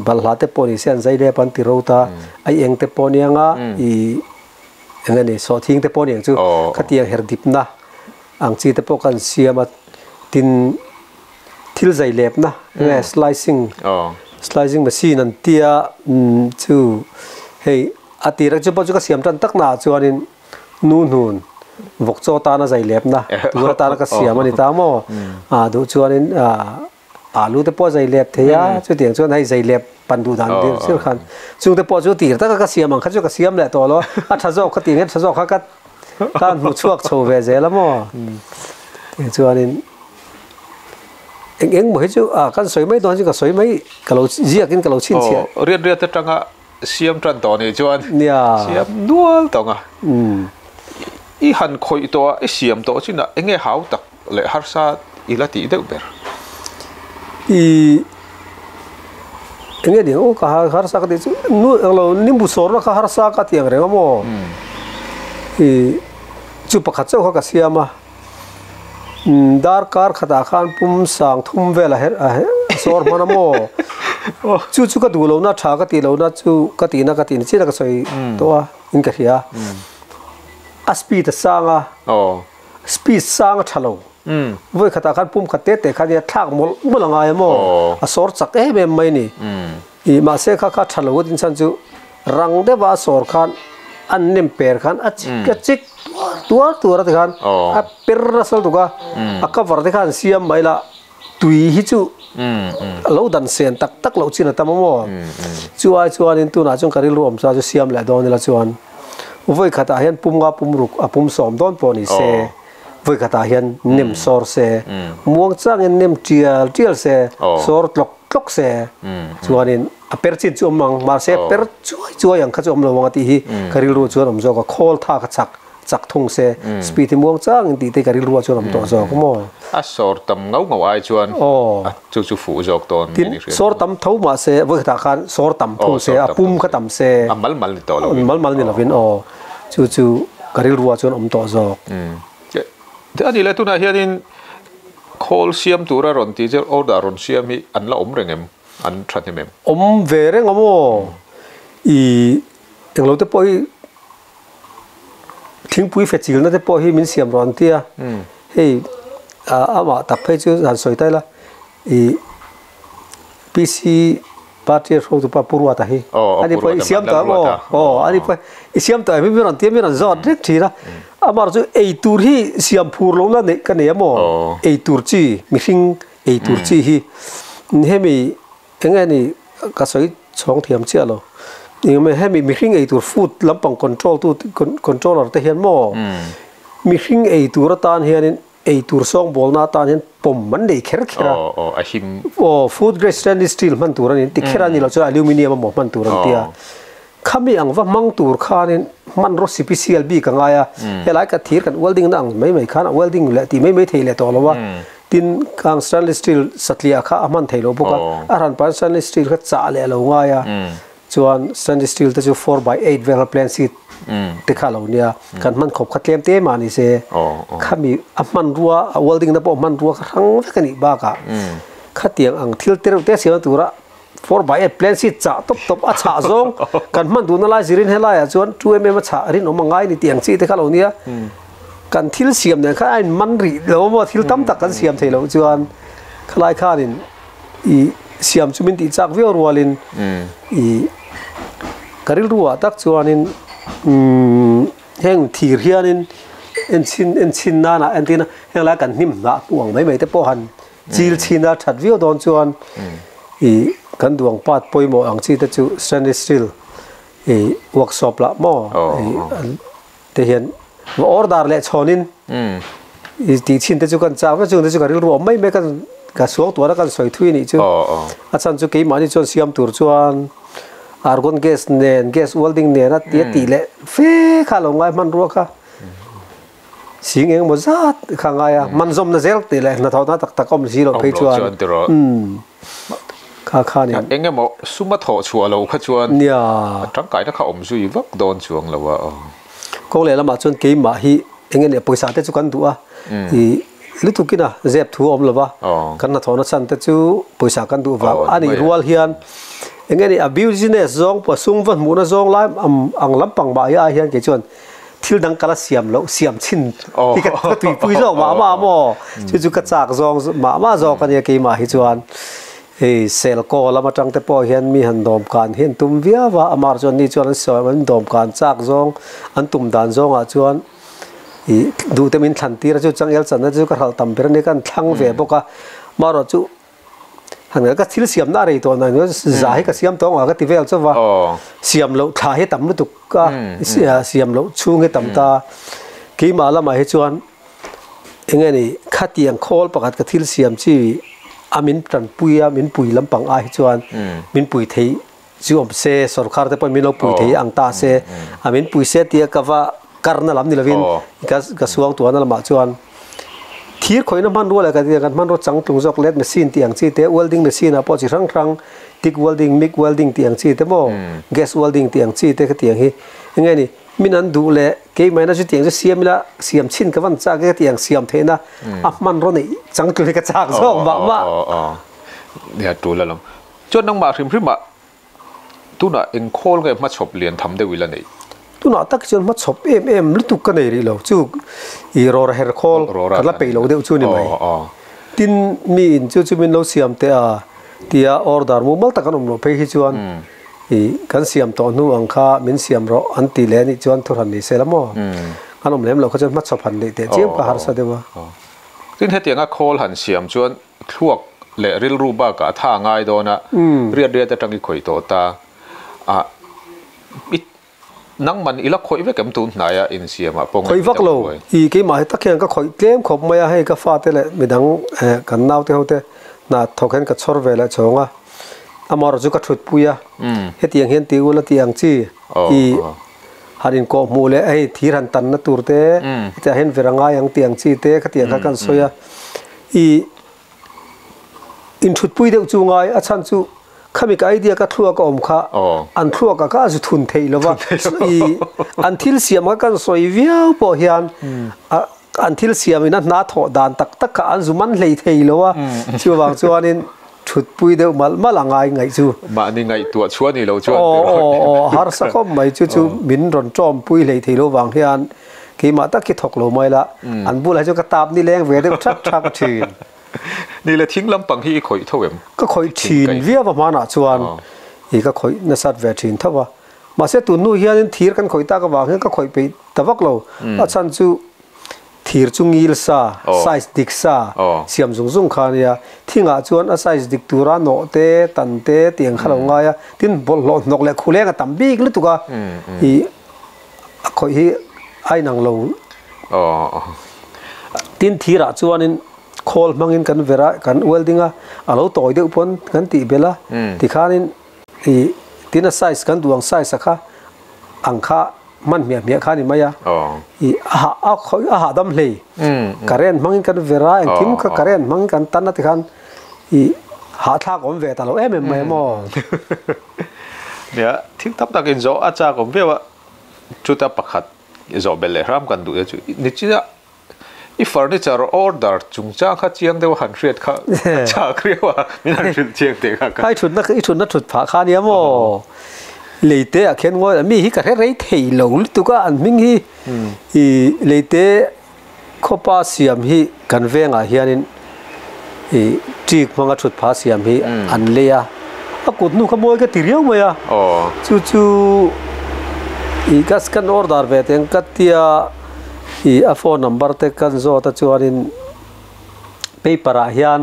บาลาเตปอนี่เสอันใจเดปันติโรตาไอเองเตปอนี่ยังยังไงนี่สอทิ้งเตปอนี่ยังจูก็ติยังเฮร์ดิบนะอังจีเตปอกันเสียมาตินทิลใจเล็บนะไงslicing machineนั่นเตียจูเฮ้ยอาทิตย์จะพอจะก็เสียมจันตักหนาจวนนี้นูนวกโจตานะใจเล็บนะตัวตานะก็เสียมันนี่ตามอ่ดูจวนนี้ลูแต่พอใจเล็บเทียจุดเดียงจวนให้ใจเล็บปันดูดันเดียวเชื่อขันจุดแต่พอจุดตีตักก็เสียมันเขาจะก็เสียมแหละตัวล้อถ้าจอกเขาตีเงี้ยถ้าจอกเขาก็การหูชวกโชว์เวเจแล้วมั้งจวนนี้เอ็งเหมือนจูกันสวยไม่ตอนจูก็สวยไม่กับเราเยี่ยกินกับเราชินเชียเรียนแต่จังอ่ะเสียมจันตอนนี้จวนเสียมนัวตองอ่ะอีหันคอยตัวไอเสียมตัวชินะเอ็งไงหาวตักเลยฮาร์ซาอีลาตีเด็กเบอร์เอ็งไงเดี๋ยวก็ฮาร์ซาก็เดี๋ยวนู้เรานิมบุษรก็ฮาร์ซาก็เตียงเรื่องมั้งจูปะขัดเจ้าเขาก็เสียมาดาร์คาร์ขดาขานปุ่มสังทุ่มเวลาเฮสอร์มันโม chú cái đủ lâu na trả cái tiền lâu na chú cái tiền chỉ là cái sợi đó in cái gì speed sang speed sang trả lâu với khát khát pum khát tết khát gì thang một lần ngay mà sort sắc em mấy nè mà sẽ khát trả lâu tin san chú răng đấy và sort khát anh nem per khát cái chiếc tua ra thì khát per ra sao tụi cái vợ thì khát xiêm mấy là tùy hít chú lâu đàn sen tắc lâu chín là tao mà chú nên tu nào trong cái lúa sao chú xiêm lại đó nên là chú anh với khát hiện pum ngã pum rục pum sòm đón bỏ đi xe với khát hiện nem sor xe muang trang nem chial xe sor lok xe chú nên per chín chú mang mà xe per chú yang khát chú ông lâu ngã thì cái lúa chú ông cho cái call tha cái chắc thùng xe speed thì muang trang thì cái lúa chú ông to cho cái mò sor tầm ngấu ai chuan chú phụ dọc tôn sor tầm thấu mà xe với khát khăn sor tầm thùng xe pum khát tầm xe mal to lo mal ni là vin chú cái lúa chú ông to cho thế anh là tu na hiện call xiêm tu ra rồi thì chứ order rồi xiêm mi anh là rèn em anh trật em về rèn ngắm tiếng lâu tới bôi tiếng bụi phết chịu nó tới bôi mình xiêm rồi tia hey mà tập hay chứ hàn soi tay là PC party rồi tụi puru ta hi anh bôi xiêm tới anh bôi xiêm tới mình làm tiếng mình làm giọt rất chi đó mà rồi ấy tour hi xiêm pur lâu là cái này mà ấy tour chi mình ấy tour chi hi hay mình cái này cái soi chọn thiam chia rồi nhưng mà hay mình ấy tour food làm bằng control tu controller tới hiện mà mình ấy tour tan hiện ấy tour song bol na tan hiện pom mình để khэр khera food grade stainless steel man tour này thì khera này là cho aluminium mà man tour này tia kami ang va mang tur khanin man ro CPCLB ka ngaya helai ka thir kan welding nang mai khan welding le ti mai theile to lawa tin kang stainless steel satliah kha aman theilo boka aran pa stainless steel kha cha le lo ngaya chuan stainless steel ta chu 4x8 vel plan sheet te kha lo nia kan man khop khatlem te mani se kami aman ruwa welding na po man ruwa rang ve kani ba ka khatiang ang thil te sia tura 4x8 plan sheet cha top a cha zong kan man du na lai zirin helai a chuan 2mm cha rin o mangai ni tiang chi te kha lo nia kan thil siam ne kha ai man ri lo mo thil tam tak kan siam thelo chuan khlai khanin siam chumin ti chak ve rualin karil ruwa tak chuanin heng thir hianin en chin na antina helai kan nim na puang mai te po han chil china that view don chuan kan duang pat poimo ang chi ta chu stainless steel workshop la mo te hian order le chonin ti chin te chu kan cha wa chu te chu ka ril ro mai me kan ka suang tu ra kan soi thui ni chu achan chu ke mani chu siam tur chuan argon gas welding ne na ti le fe kha lo ngai man ro kha sing eng mo zat kha ngai man zom na zel te le na thau na tak om si lo pe chuan khá này anh em bảo suma thọ chùa lâu khá chuan trắng cái nó khảo duy vấp đòn chuồng lâu à có lẽ là mà chuan cái mà hi anh em poi sa te chu kan tu a thì lúc tu kina dẹp thu om lova kan na thọ na chan te chu poi sa kan tu va ani rual hian anh em a business zong pa sung van mu na zong lai ang lampang ba ya hian ke chuan thil dang kala siam chin thì cái tùy pui zong mà mo chu ka chak zong ma zong kan ya ke ma hi chuan sel ko lama tang te po hian mi han dom kan hian tum via wa amar chon ni chuan so man dom kan chak zong an tum dan zong a chuan du te min than ti ra chu chang el chan na chu ka hal tam ber ne kan thang ve boka maro chu hang ka thil siam na rei to na no za hi ka siam tong a ka ti vel chu wa siam lo tha he tam lu tu ka siam lo chung he tam ta ki ma la ma he chuan enge ni khatiang khol pakat ka thil siam chi amin tran puya min pui lampang a hi chuan min pui thei chu om se sarkar te pa min lo pui thei ang ta se amin pui se tia kawa karna lam ni lovin ka suang tu na ma chuan thir khoina man ro la ka ti kan man ro chang tung jok let machine tiang chi te welding machine a po chi rang tik welding mig welding tiang chi te mo gas welding tiang chi te ka tiang hi ngai ni min an du le ke mai na chu tiang chu siam chin ka van cha ke tiang siam the na a man ro nei chang tu ka chak zo ma ya tu la long cho nang ma rim mà tu na in call cái mà chụp liền thầm để wila này tu na tak chon ma chop em lu tu ka nei ri lo chu I ro ra her call ka la pe lo de chu ni mai tin mi in chu min lo siam te a tia order mu mal takan lo pe hi chuan I kan siam to nu ang kha min siam ro an ti le ni chuan thur han ni se lamo kan lem lo kha chon ma chop han le te chem ka har sa dewa tin he tianga call han siam chuan thuak le ril ru ba ka tha ngai do na riat ta tangi khoi to ta a nang man ila khoi ve kem tu na ya in siama pong khoi vak lo I ke ma ta khen ka khoi tlem khop ma ya he ka fa te le midang kan naw te hote na thoken ka chor ve la chonga amar ju ka thut puya he tiang hen ti ula tiang chi I harin ko mu le ai thir han tan na tur te ta hen veranga yang tiang chi te ka tiang ka kan soya I in thut pui de chu ngai a chan chu khami ka idea ka thua ka om kha an thua ka ju thun thei lowa I until siam ka kan soi viau po hian until siam ina na tho dan tak tak ka an zuman hlei thei lowa chu wang chuanin thut pui de mal angai ngai chu ma ni ngai tua chuan ni lo chuan har sa khom mai chu min ron chom pui hlei thei lo wang hian ki ma ta ki thok lo mai la an bul ha chu ka tap ni leng ve de thak thak thinนี่เลยทิ้งลำปังที่ข่อยเท่าเอ็มก็ข่อยทีนเวียประมาณน่ะชวนอีก็ข่อยนัสัตเวทีนเท่าว่ามาเสียตุนนู่นเฮียนทีร์กันข่อยตากบางเฮียก็ข่อยไปตะวักเราอาจารย์จูทีร์จุงยิลซาไซส์ดิกซาเสียมซุงคานี่ยที่งาชวนไซส์ดิกตูราโนเตตันเตเตียงขลงไงอ่ะที่บอลนกเล็กคู่เล็กตั้มบิ๊กเลยตุกะอีข่อยไอ้นางลงที่ทีร์ชวนนี่call mangin kan vera kan weldinga alo toy de upon kan ti bela ti khanin I tina size kan duang size kha angkha man mia khani maya I a khoi a dam hlei karen mangin kan vera en kim kha karen mang kan tan na ti khan I ha tha kom ve ta lo em mai moเนี่ยทิ้งทับตะกินโซอาจารย์ผมเรียกว่าชุดตะปักขัดโซเบลเลยรำกันดูจุนี่จีน่ะI furniture order จุงจ้างข้าเจียงเดียวหันเรียดข้าจ้าเรียกว่ามีหันเรียดเจียงเดียวกันไอ้ชุดนักชุดผ้าข้าเนี่ยมั้งเลยเตะเขียนว่ามีฮิกระเทยไรเที่ยวหรือตัวก็อันมิ่งฮิเลยเตะข้อป้าเสียมฮิกันเวงอ่ะเฮียนินจีกมังกรชุดผ้าเสียมฮิอันเลียอ่ะกดนู่นขโมยก็ตีเรียวไหมอ่ะจู่กัสกันออร์ดาร์เวทเองกัตติอาphone number เต็กกันโซตัชวานินไปปราฮิอัน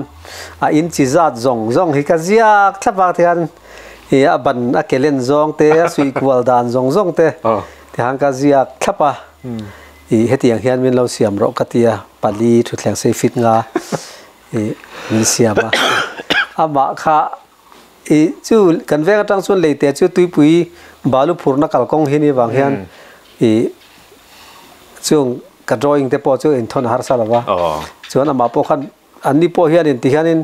อินจิจัดซงฮิกาซิอาทับปากที่อันบันเคเลนซงเตะสุยกวลดานซงเตะที่ฮังกาซิอาทับปะเฮติยังฮิอันมินเราเสียมรอกติอาปาลีทุกแหล่งเซฟิตงามินเสียมะมาค่ะจู่กันเวกตั้งส่วนเลยเตะจู่ตุยปุยบาลูพูร์นักกัลกงเฮนี่บางฮิอันช่วงกระโดดเตะพอช่วงอินทอนฮาร์ซาลาวะช่วงนั้นมาพอขันอันนี้พอเฮียนที่เฮียน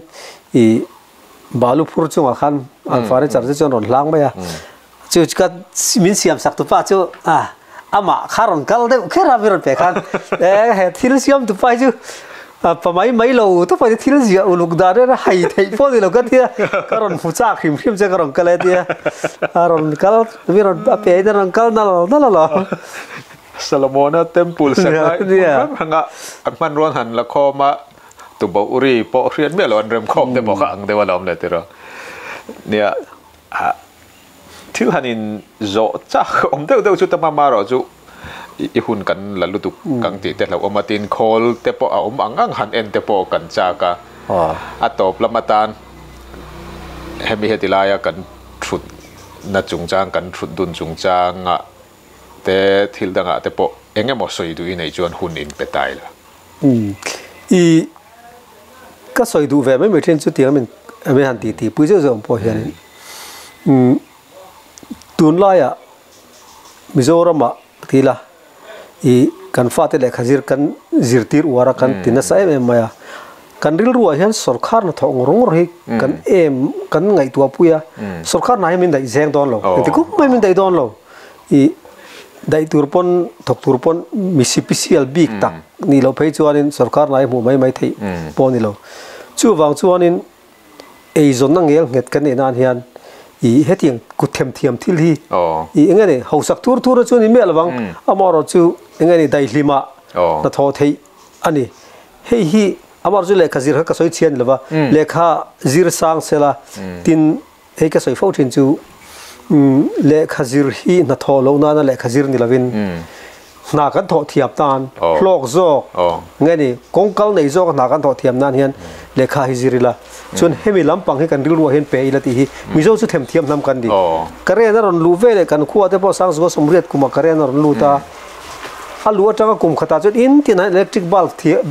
บาลูพูร์ช่วงขันอันฟาร์เรจาร์ช่วงรอนล้างไหมอ่ะช่วงก็มินเสียมสักตัวป้าช่วงอามาคารอนกัลเดแค่ราวิรอนเปกันเฮ้ที่เราเสียมตัวป้าช่วงปะไม่เราตัวป้าที่เราเสียอุลุกดาร์เนี่ยให้ไทยพอดีเราก็ที่คารอนผู้ชายขิมจะคารอนกัลเลยที่คารอนกัลวิรอนเปย์เดรอนกัลนั่นหรอซาโลโมนเต็มปูลสักหน่อยฮังกะอันมันร้อนหันละคอมาตุบอุรีปอเรียนเมื่อเราเริ่มคอมเต็มบอกอังเดวลอมเลยทีเดียวเนี่ยที่หันินโจจ้าอมเดวชุดตมามาหรอจุอีหุ่นกันละลุตุกังติแต่เราอมาตินคอลเตปอมอังหันเอ็นเตปอกันจากะอัตโตปลมาตานเฮมิเฮติลายกันชุดนัดจุงจางกันชุดดุนจุงจางะแต่ทิลดังอ่ะแต่พอเองก็มาสวยดูในจวนหุ่นอินไปตายละก็สวยดูแบบไม่เหมือนเช่นชุดเตียงมันหันตีปุ้ยเจ้าพอเห็นตุนไล่อ่ะมิโซรามาทีละกันฟาดแต่ละขจิรกันจิรตีร์วาระกันตินัสไอเอ็มมากันริลรัวเห็นสรคาร์น่ะท้องร้องริกันกันไงตัวปุ้ยสรคาร์น่ะให้มันได้แซงตอนเราแต่ก็ไม่มันได้ตอนเราได้ตัวปนถกตัวปนมิสิพิเศษบิ๊กตักนี่เราไปจวนนินสรคารนายหมู่ไม่ที่ปนนี่เราจู่วางจวนนิน ei zon nang el nget kan enan hian I hetiang ku thiam thil hi I engani hausak tur chu ni mel wang amaro chu engani dai hlima na tho thei ani hei hi amaro chu lekha zir ka soi chian lova lekha zir sang sela tin hei ka soi fo thin chu lekha zir hi na tho lo na lekha zir ni lovin na kan tho thiap tan flok zo ngani kongkal nei zo na kan tho thiam nan hian lekha hi zirila chun hemi lampang hi kan rilwa hen pe ilati hi mizo chu thiam nam kan di kare na ron lu ve le kan khuwa te po sang zo somriat kuma kare na ron lu ta alu atanga kum khata chu in tin electric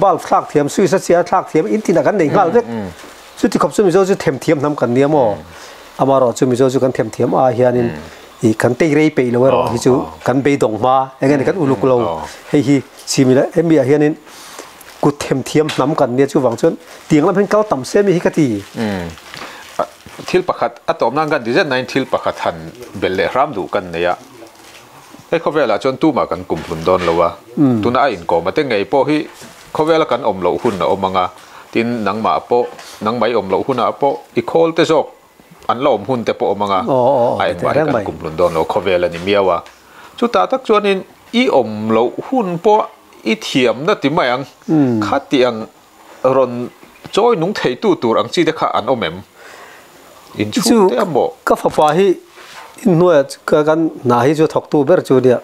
bulb thak thiam sui sa chia thak thiam in tin kan nei ngal vek chu ti khop chu mizo chu thiam nam kan niamo amaro chu mizo chu kan thiam a hianin I kan te rei pe lo ro hi chu kan be dong ma engani kan uluk lo hei hi simila emi a hianin ku thiam nam kan ne chu wang chun tiang lam hen kal tam se mi hi ka ti thil pakhat atom nang kan design 9 thil pakhat han belle ram du kan ne ya e khovela chon tu ma kan kumplun don lo wa tuna a in ko ma te ngei po hi khovela kan om lo hun na omanga tin nang ma po nang mai om lo hun a po I khol te jok an lom hun te po omanga ai mai kan kumplun don lo khovela ni miawa chu ta tak chuan in I om lo hun po I thiam na ti mai ang kha tiang ron choi nung thei tu tur ang chi de kha an omem in chu te amo ka fa pa hi in nuai ka kan na hi chu thok tu ber chu dia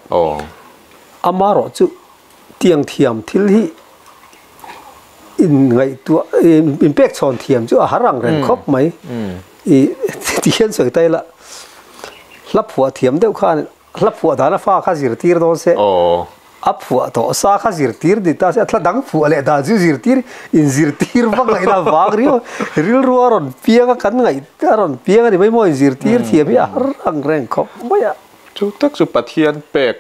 amaro chu tiang thiam thil hi in ngai tu in pek chon thiam chu harang ren khop mai I tian soi tai la lap phua thiam deuh khan lap phua dana fa kha zir tir don se ap phua to sa kha zir tir di ta se thla dang phua le da zir tir in zir tir wang ngai la wang rio ril ruaron pianga kan ngai taron pianga ni mai mo zir tir thiam ya rang reng khop maya chu tak chu pathian pek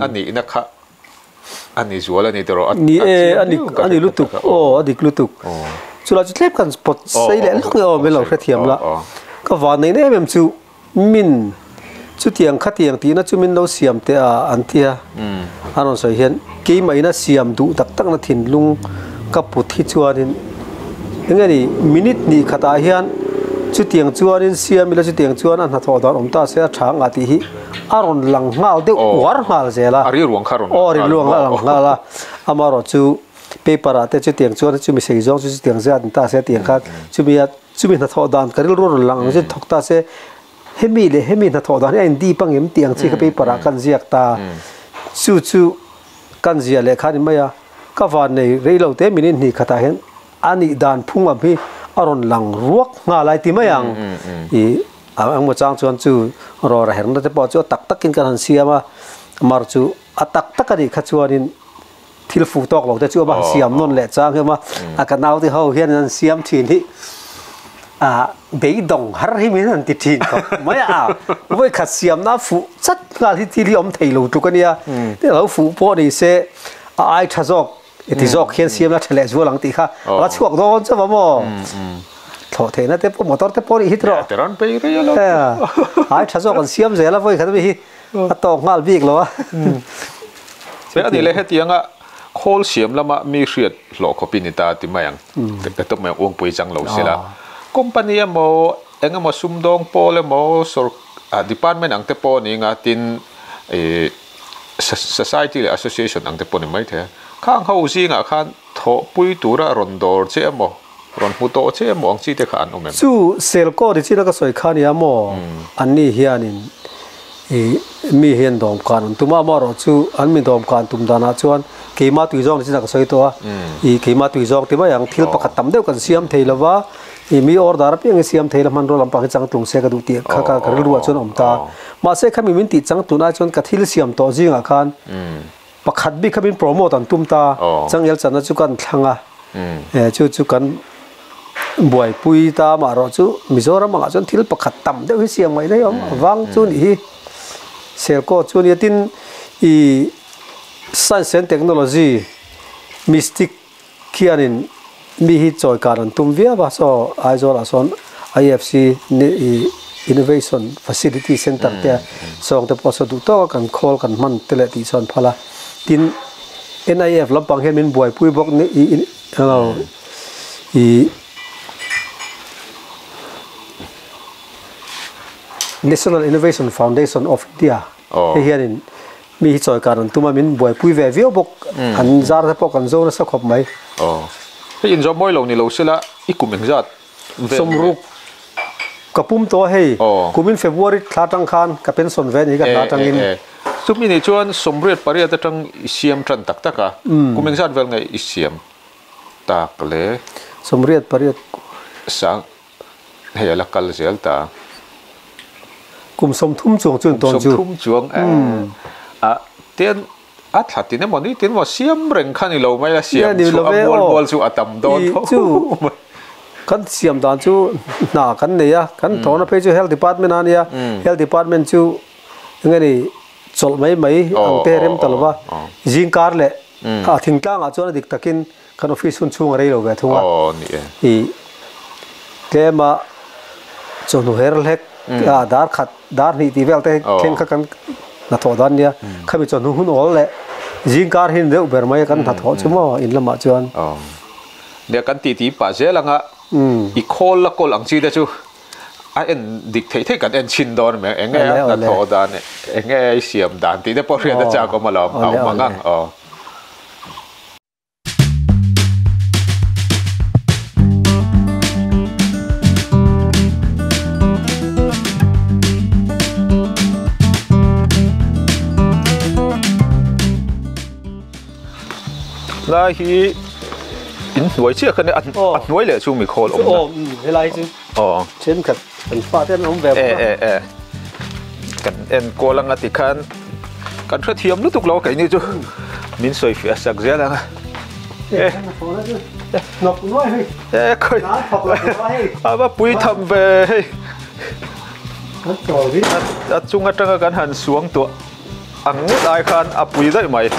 ani na kha ani zuala ni tero ni ani lutuk adik lutuk chula chu tlep kan spot sei le lo melo kha thiam la ka wa nei ne mem chu min chu tiang kha tiang ti na chu min lo siam te a an tia anon so hian ke mai na siam du tak tak na thin lung ka puthi chuanin engani minute ni khata hian chu tiang chuanin siam mila chu tiang chuan an tho dar omta se thang ati hi aron lang ngal de war ngal zela ari ruang kharon ri ruang ngala amaro chu paper ate chu tiang chuan chu mi sei jong chu tiang zat ta se tiang kha chu mi na tho dan karil ro lang je thokta se hemi na tho dan en di pangem tiang chi ka paper kan ziak ta chu kan zia le khan maya ka van nei reilo te minin ni khata hen ani dan phunga bi aron lang ruak nga lai ti mayang I ang mo chang chuan chu ro ra her na te po chu tak takin kan siama mar chu atak takani kha chuanin thil fu tok lo te chu ba siam non le chang ma akanau ti ho hian an siam thin hi be dong har hi min an ti thin ko maya voi khat siam na fu chat ngal hi ti li om thei lo tu kania te lo fu po ni se ai thazok eti zok hian siam na thale zu lang ti kha la chuak do cha ba mo tho the na te po motor te po ri hitro teran pe ri lo ai thazok an siam zela voi khat bi hi atok ngal bik lo se ani le hetianga khol siam lama mi hriat lo khopinita ti mayang te to me ong pui chang lo sela company mo engamo sumdong pole mo sor department ang te po ni nga tin society association ang te po ni mai the khang ho si nga khan tho pui tura rondor che mo ron hu to che mo ang chi te khan omem chu sel ko ri chi ka soi khan ya mo anni hianin mi hian dom kan tuma maro chu an mi dom kan tum dana chuan keima tui jong chi na ka soi to keima tui jong ti ba yang thil pakhat tam deuh kan siam theilawa mi order pe nge siam theila man ro lampang chang tung se ka du ti kha ka ruwa chon omta ma se khami min ti chang tu na chon ka thil siam to jinga khan pakhat bi khamin promote an tumta changel chana chu kan thlanga chu kan buai pui ta ma ro chu mizoram ma chon thil pakhat tam deuh hi siam mai nei wang chu ni hi selko chu ni tin science and technology mystic kianin mi hi choi karan tum via ba so aizol ason IFC innovation facility center te song te poso du to kan khol kan man tele ti son phala tin NIF lampang hen min buai pui bok ni National Innovation Foundation of India he hianin mi choi karon tuma min boi pui ve vio bok an zar ta pok an zo na sa khop mai in zo moi lo ni lo sela ikum engzat somruk kapum to hei kumin February thlatang khan ka pension ve ni ka thlatang in sumi ni chuan somriat paria ta tang siam tran tak taka kumeng zat vel ngai siam tak le somriat pariat sang hei la kal zel ta kum som thum chuang chun ton chu thum chuang ten thatin moni ten mo siam reng khani lo mai la siam chu bol chu atam don chu kan siam dan chu na kan ne ya kan thona pe chu health department ania health department chu ngani chol mai ang te rem talwa jingkar le a thingtang a chona dik takin kan office hun chung rei lo ve thunga ni tema chonu her lek dar khat dar ni ti vel te khen kha kan na tho dan nia khami chonu hun ol le jingkar hin de ber mai kan na tho chumo in lama chuan ne kan ti pa zelanga i khol la kol ang chi de chu a en dik thei thei kan en chin don me enge na tho dan enge siam dan ti de por ria da cha ko malom au mangang la hi in nuôi chiếc cái này ăn nuôi lệ chung mình khô lắm thế lại chứ trên cật cần pha thêm ông về cần em cô lăng thì khăn cần phải thiêm lúc tục lâu cái này chứ mình soi phía sạc dễ lắm ngọc nuôi hay coi mà bùi thầm về chung ở trong cái hàn xuống tụi ăn ngút ai khan bùi đấy mày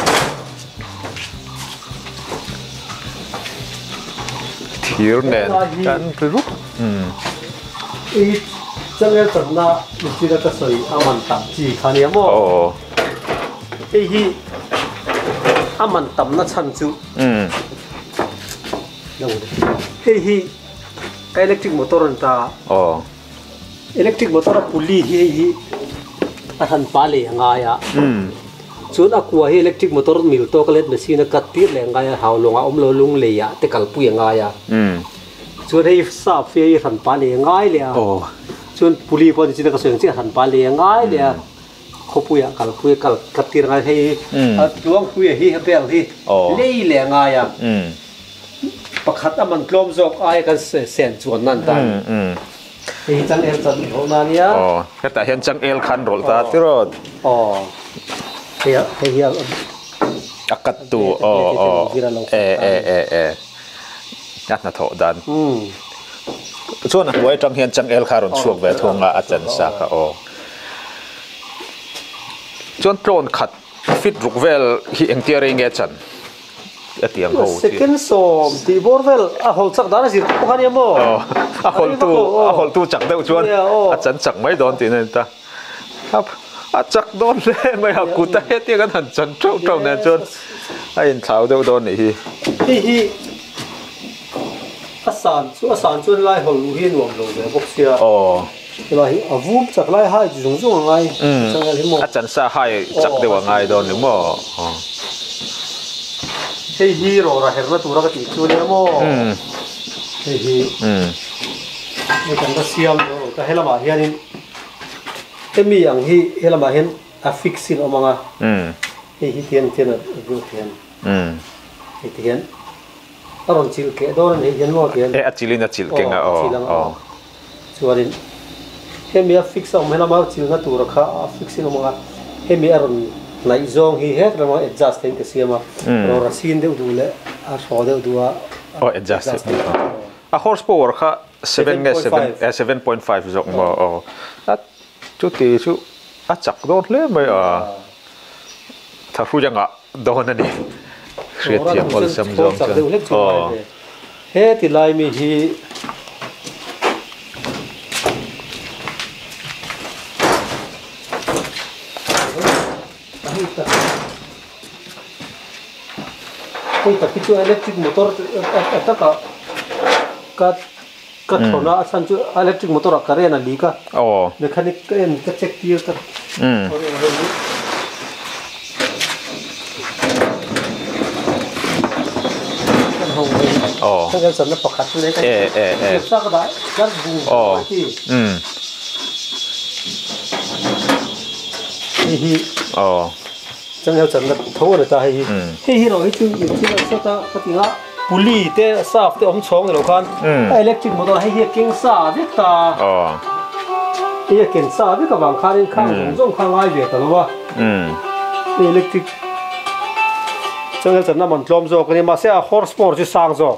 thiếu nè can rút chẳng lẽ tận na mình chỉ là cái sợi aman tạm chỉ khá nhiều mà hi aman tạm na chăn chú hi electric motor ta electric motor puli hi ahan pale ngaya chuan aqua hi electric motor mil to kalet machine kat tir le ngai haw longa omlo lung le ya te kal pui nga ya chuan hei sa fe ran pa le ngai le chuan puli pon chi ka soeng chi ran pa le ngai le khopu ya kal pui kal kat tir ngai hei tuang pui hi bel hi le le nga ya pakhat aman klom jok ai kan sen chuan nan tan hei chang el chan ho na nia cái ta hian chang el khan rol ta tirot Hei akat tu nhát na thọ dan chuan a huai tang hian chang el kha ron chuak ve thonga a chan sa kha chuan tron khat fit rukvel hi engtiare nge chan atiang ho second som ti borvel a hol chak dana sir pakhani mo a hol tu chak deuh chuan a chan chak mai don ti nen ta chắc đón lên mày học cụ tay tiếc cái thằng chân trâu này chân anh tháo đâu đón này hi asan chuan lai hol hi nuam lo ve bok sia lai a vup chak lai hai zung ngai changal hi mo a chan sa hai chak dewa ngai don ni mo hi ro ra herna tura ka ti chu ni mo hi ni kan da siam ro ta helama hianin emi ang hi helama hen a fixin omanga hi tian a vu tian hi tian aron chil ke don hi hian mo tian a chilina chil ke nga chuarin hemi a fix om helama chil na tur kha a fixin omanga hemi aron nai zong hi het rama adjust ten ke siama ro rasin de du le a so de du a adjust a horsepower kha 7.5 zong mo chú tí chú chắc đốt lên mới thà phu chẳng ạ đón anh đi xuyên thiệp ổn xâm dòng chân hết thì lại mi hi cái chú electric motor tất cả cắt thầu na san chu electric motor cái này là lý cả mechanic cái check kia cắt cái sản nó bọc hạt lấy cái sao cái đấy rất buồn chẳng hạn sản nó thấu được ta hay rồi chứ là sao ta cái tiếng á puli te saf te om chong lo khan electric motor hay hi king sa vek ta hi king sa vek ka wang khan khang zong khang ai ve ta lo wa electric chẳng hạn mình lom zo cái mà sẽ horsepower chứ sang zo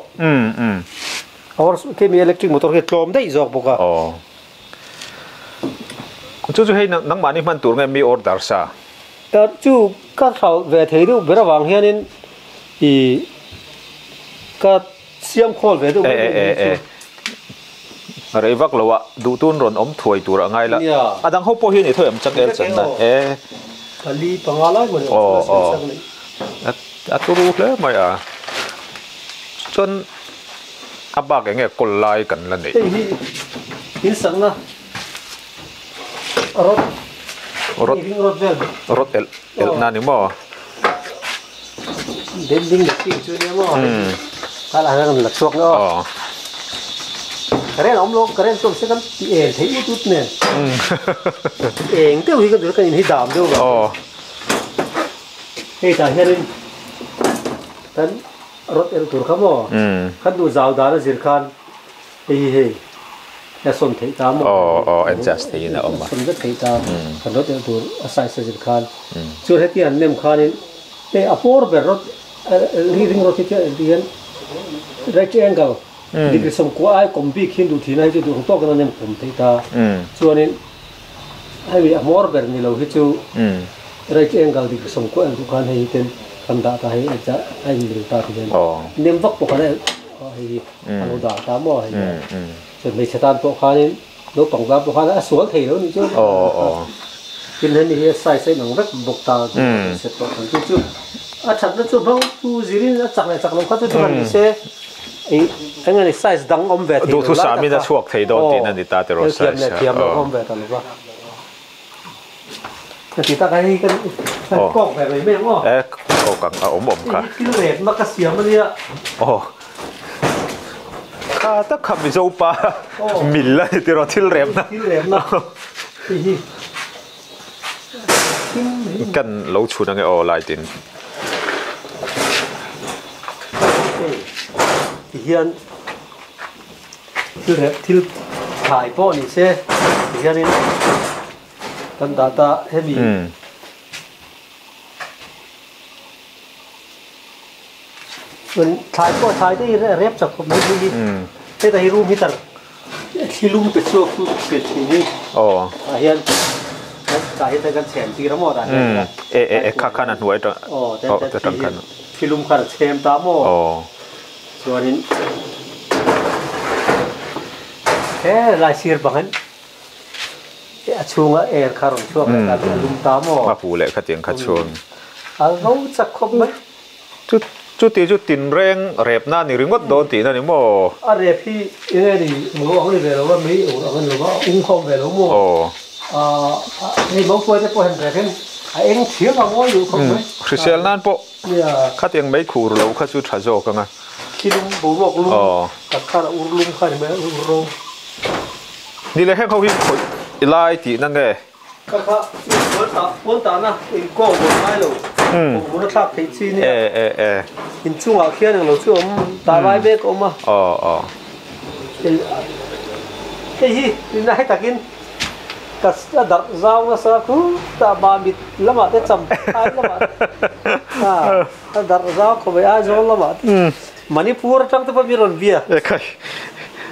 horse cái mi electric motor cái lom đấy zo boka chú hay nắng mà mình tour nghe mi order sa ta chú các thảo về thấy đâu bây giờ vàng hiện nên thì các xiêm khol về đâu rồi vác lo đủ tuôn rồi ống thổi tour ở ngay là đang hốt po hiện thì thôi em chắc em chân này ali pangala mo tôiรู้เลยmà chọn abba cái nghe còn lại cần là này hin sang na rốt el nani mo đến đinh được chuyện chưa nhớ mo ta là là chuột nữa cái này ông luôn cái này tôi sẽ cần ẻn thấy chút nè ẻn tiêu thì cái cái gì đảm tiêu rồi hey ta hiện tan rốt el tur khamo khăn đủ giàu đá là gì khan hey là son thấy ta mo adjust thì nó mà son rất thấy ta khăn rốt el tur asai sẽ gì khan chưa hết tiền nem khan nên apor ber rốt reading rốt thì tiền right angle degree som ko ai kombi khin du thina chu du to kan nem pum thấy ta cho nên hay bị apor ber ni lo hi chu right angle degree som ko an du khan hay ten kan da ta hay cha ai ni ta thì nem vak po kan hay anu da ta mo hay cho nên sẽ tan po khan nó tổng ra po khan xuống thì nó ni chu cho nên ni sai sai nang vek bok ta sẽ to kan chu thật nó chu bang tu zirin chắc nó khát tu kan se anh ấy size đắng om về thì đủ thứ sao mình đã chuộc thấy đó thì nên ta tự rồi size thì nó om về tao nó thì ta cái cong về mấy mẹ càng ốm cả cái này nó cái xiêm mà đi ạ khá tất cả bị dâu pa mil lại thì rồi thiếu rèm na cần lâu chu năng cái lại tin hiện thiếu thải po này sẽ hiện nên cần data heavy mình thải po thải đấy rep chắc không mấy gì thế tại room heater khi room bị chuột bị gì hiện tại hiện tại cần xem gì đó mà khá khá là nuôi đó khi room khá là xem ta mà cho nên thế lại xịt bằng hắn cái chuông á air car chuông là lung tám mà phụ lệ khát tiếng khát chuông nó chắc không mấy chút tiền reng rẹp na ni ringot đón tiền na ni mo rẹp thì cái này thì mua cái về rồi mấy ông nó ung không về rồi mua thì bóng quay cái po hình rẹp anh thiếu mà muaอยู่không mấy Christian nan po khát tiếng mấy khu lâu khát chút trả gió cơ ngà khi lung bố bọc lung tất cả là lung khai mấy lung đi lấy hết khâu hình khối lại thì năng nghe các quân ta na in co một mai rồi một nó tháp thấy chi nè in chung ở kia này nó chung ta vai bé cũng mà cái gì in này ta kinh cái đặt dao nó sao cứ ta ba bịt lắm à, cái chầm ai lắm à, đặt dao có phải ai dao lắm à, Manipur trang tập bị rồn vía,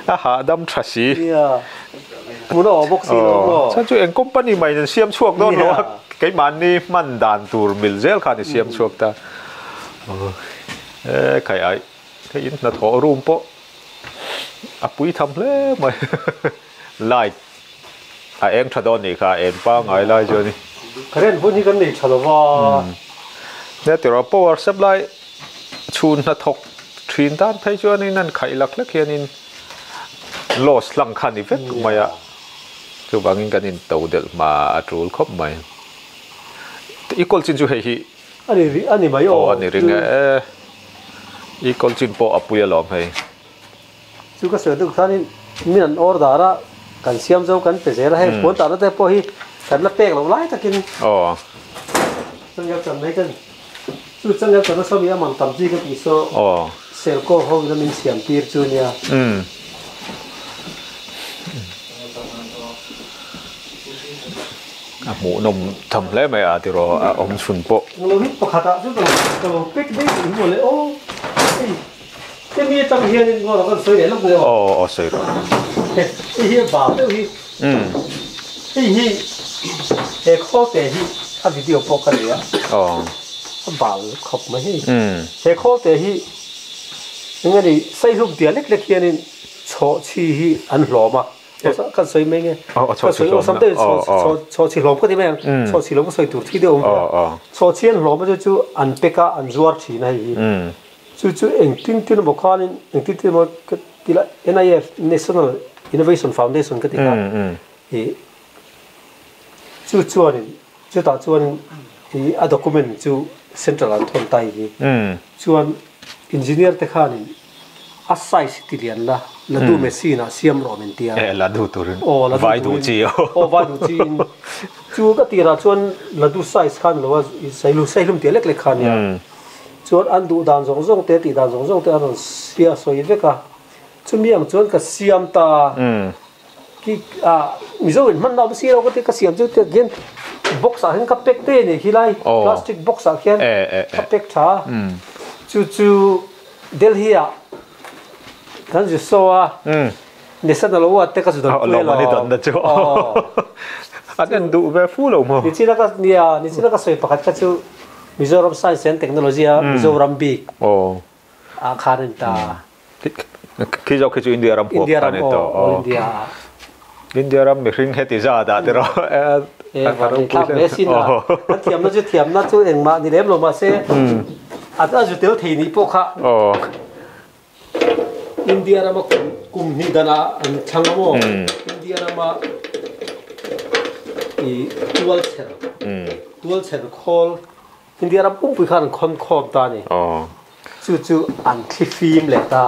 ha đâm trà xí, muốn ở bốc xí đó, sao chú anh company mày nên xiêm chuộc đó rồi, cái màn này man đàn tour mil zel khai thì xiêm chuộc ta, cái ai, cái in là thọ room po, bụi thầm lẽ mày, like em thay đổi này cả em ba ngày lại rồi này cái này vốn như cái này chalo vào nè từ đó power supply chun là thọc truyền tan thấy chưa nên khai lạc lắc kia nên loss lang khan i vet mai a chu bangin kan in to del ma atul khop mai equal chin chu hei hi ani mai o ani ring e equal chin po apuya lom hei chu ka se du khanin min an or dara kan siam zo kan pe zela he pon ta te po hi kan la pek lo lai takin sang ya kan mai kan chu sang ya kan so mi amang tam ji ka pi so sel ko ho na min siam tir chu nia mũ nồng thầm lẽ mày à thì rồi ông xuân bộ lo hit pakhata chu to pek dei mo le o cái mi tam hiền ngồi là con soi để lúc nào soi rồi hi bảo đâu hi cái khó để hi à video播cái này bảo khóc mà hi cái khó để hi những cái xây dựng tiền lệch lệch hiền cho chi hi ăn lò mà cái soi mấy nghe cái soi ở sắm đây cho chi lò cái gì mấy cho chi lò cái soi tụt thi đâu cho chi ăn lò mà chú ăn peka ăn ruột chi này chú anh tin một con anh tin một cái là NIF National Innovation Foundation cái thì chú anh chú ta chú anh thì document chú central an thôn tay thì chú anh engineer te khan asai citizen la du machine siam ro men tia la du turin vai du chi vai du chi chú cái tira chú anh la du size khan lo sai lum tia lek lek khan ya chuan an du dan zong zong te ti dan zong zong te an sia soi veka chumiam chuan ka siam ta ki mi zo in man na si ro ka siam chu te gen box a hen ka pek te ni hilai plastic box a khian ka pek tha chu delhi a kan ju so a national wa te ka ju dan lo ma ni dan da chu an du ve fu lo mo ni china ka soi pakhat ka chu Mizoram Science and Technology Mizoram Big kharin ta khi cho khi India ram po khan to India ram mihring heti za da te ro ram pu mesin na thiam na chu eng ma ni lem lo ma se ata ju tel thei ni po kha India ram kum ni dana an changamo India ram i dual cher call India ram pum pui khan khon khom ta ni chu an thi film le ta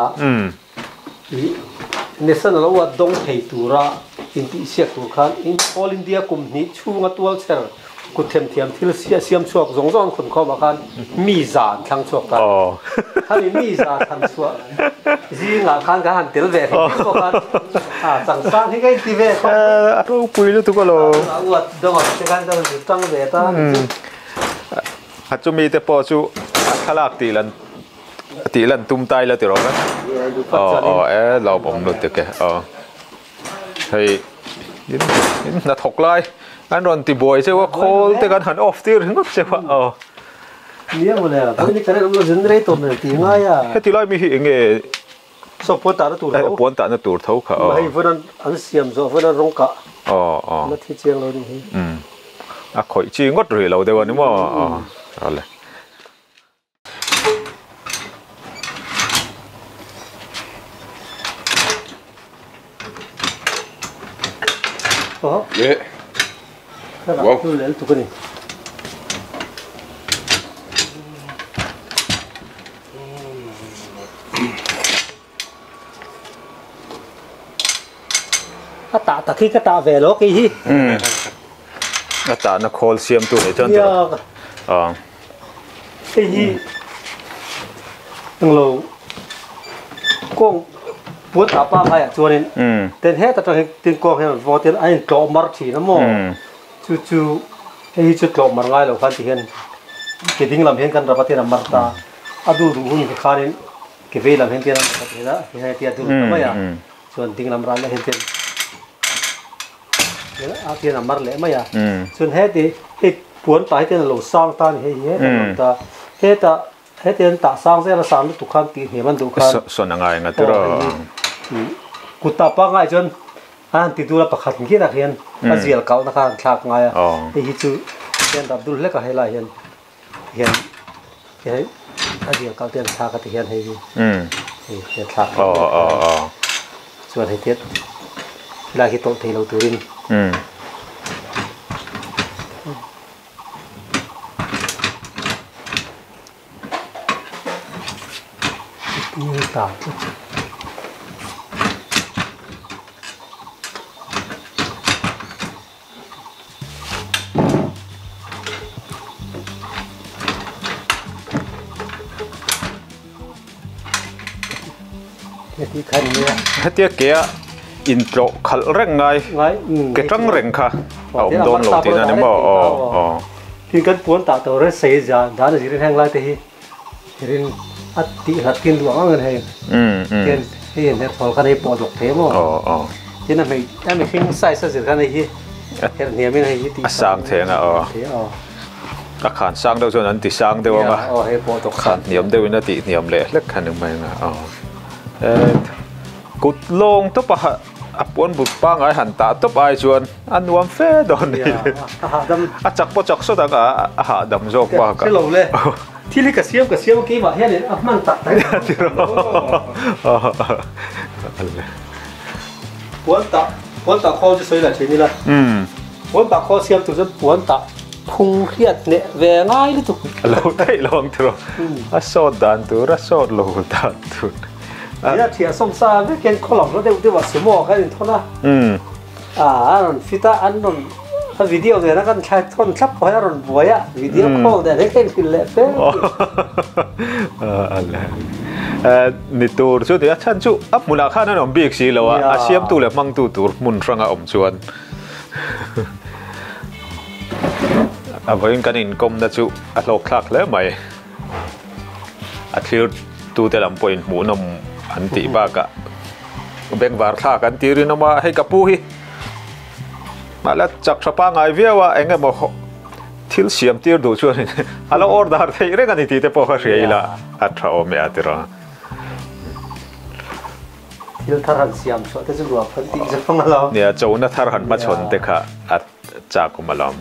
national wa dong thei tura in ti siak tu khan in all India kum ni chunga tual cher ku them thiam thil sia siam chuak zong zong khun khom khan mi zan thang chuak ta khani mi za khan chuak ji nga khan ka han tel ve ko khan chang sang hi kai ti ve atu pui lu tu ko lo wa dong te khan da tang ve ta chu mi te po chu khalak ti lan tum tai la ti ro lo bom lu te ke hei na thok lai an ron ti boy che wa khol te kan han off tir ngok che wa nia mo le ta ni kare lo generator ne ti nga ya he ti lai mi hi nge so po ta tu ro pon ta na tur thau kha mai vonan an siam zo vonan rong ka na thi chiang lo ni khoi chi ngot ri lo de wa ni mo ale Yeah. Wow. Tu le tu kani. Ta khi ka ta ve lo ki hi. Ta na khol siam tu ne chan cái hi từng lâu con buat apa kaya cho nên tên hết ta tên con hay vô tên anh trộm mar chỉ nó mò chú hay chú trộm mar ngay lâu phan thì hiện cái tiếng làm hiện kan rapat tên mar ta adu ruhun cái kharin cái về làm hiện tên rapat thế đó thì hay tiền tu mà ya cho tiếng làm ra là hiện tên thế đó tiền làm mar lẽ mà ya cho hết thì hết buồn tại tên lâu sang ta thì hết ta hết tiền ta sang sẽ là sang được khan thì hiện man được khan so na ngai nga tiro kutapa ngai chon an ti tu la pakhat ki na hian azial kal na khan thak ngai hi chu hian abdul le ka hela hian azial kal ten thak ka hian hi hi thak chuan hei tiết là khi tổ thì lâu turin như tạoที่คันเนี่ยเตี้ยเกียอินโทรขัดเร่งไงเกจังเร่งค่ะเอาโดนหลงที่นั่นนี่บ่ที่กันปวนตาตัวเรสเซียจานด้านนี้แห้งไรแต่ที่ที่อัดตีหัดกินหลวงเงินให้เห็นเห็นพอคันให้ปอดหลกเทมที่นั่นไม่ขึ้นไซส์สิคันให้เห็นเนี่ยไม่ให้ตีสร้างเทงอ่ะอาคารสร้างเดี๋ยวส่วนนั้นติสร้างเดี๋ยวมาขันเหนียมเดี๋ยวนั่นติเหนียมเลยเล็กขันหนึ่งไปนะกุดลงตุ๊บอะปวนบุกปังไอหันตาตุ๊บไอชวนอันวมเฟดอนนี่อาจักปจักสุดอ่ะหาดำโจกปากใช่หลงเลยที่นี่กระเซียมเมื่อกี้ว่าเฮ้ยเนี่ยมันตัดได้ปวนตาคอจะสวยหลายชนิดละปวนตาคอเซียมตัวจะปวนตาพุงเครียดเนี่ยแหวง่ายเลยตุกเราได้ลองตัวอ่ะโซดันตัวอ่ะโซดโลดันตัวเนี่ยที่สมซาไม่เก่งขลุ่มแล้วเดี๋ยวว่าสมองกันท่านะอันฟิตาอันนั้นวิดีโอเนี่ยนะกันใช้ท่อนชับเขาให้เราบวยอ่ะวิดีโอคอลเนี่ยได้แค่ฟิลเล่เป้อะไรนี่ตัวชุดที่ฉันชุอัพมูลค่านั่นอมบิ๊กสิแล้วอ่ะเสียมตัวเลยมั่งตัวมุนฟังอมชวนวันกันอินคอมนะชุอัดโลคลักแล้วไหมอัดคิวตัวแต่ลำปอยหมูนมอันติบ้ากะเบ่งวาร์ท่ากันตีรินมาให้กับผู้ฮีมาแล้วจักสปางไอเวียวว่าเองก็บอกทิลเสียมตีรดูชวนฮัลโหลออร์ดาร์ที่เรื่องกันที่แต่พอเขาเสียละอัตราโอเมียติระทิลทารันเสียมชวนแต่จะรู้ว่าพันตีจะฟังมาแล้วเนี่ยโจนทารันมาชนแต่ค่ะอัดจากกุมาลอม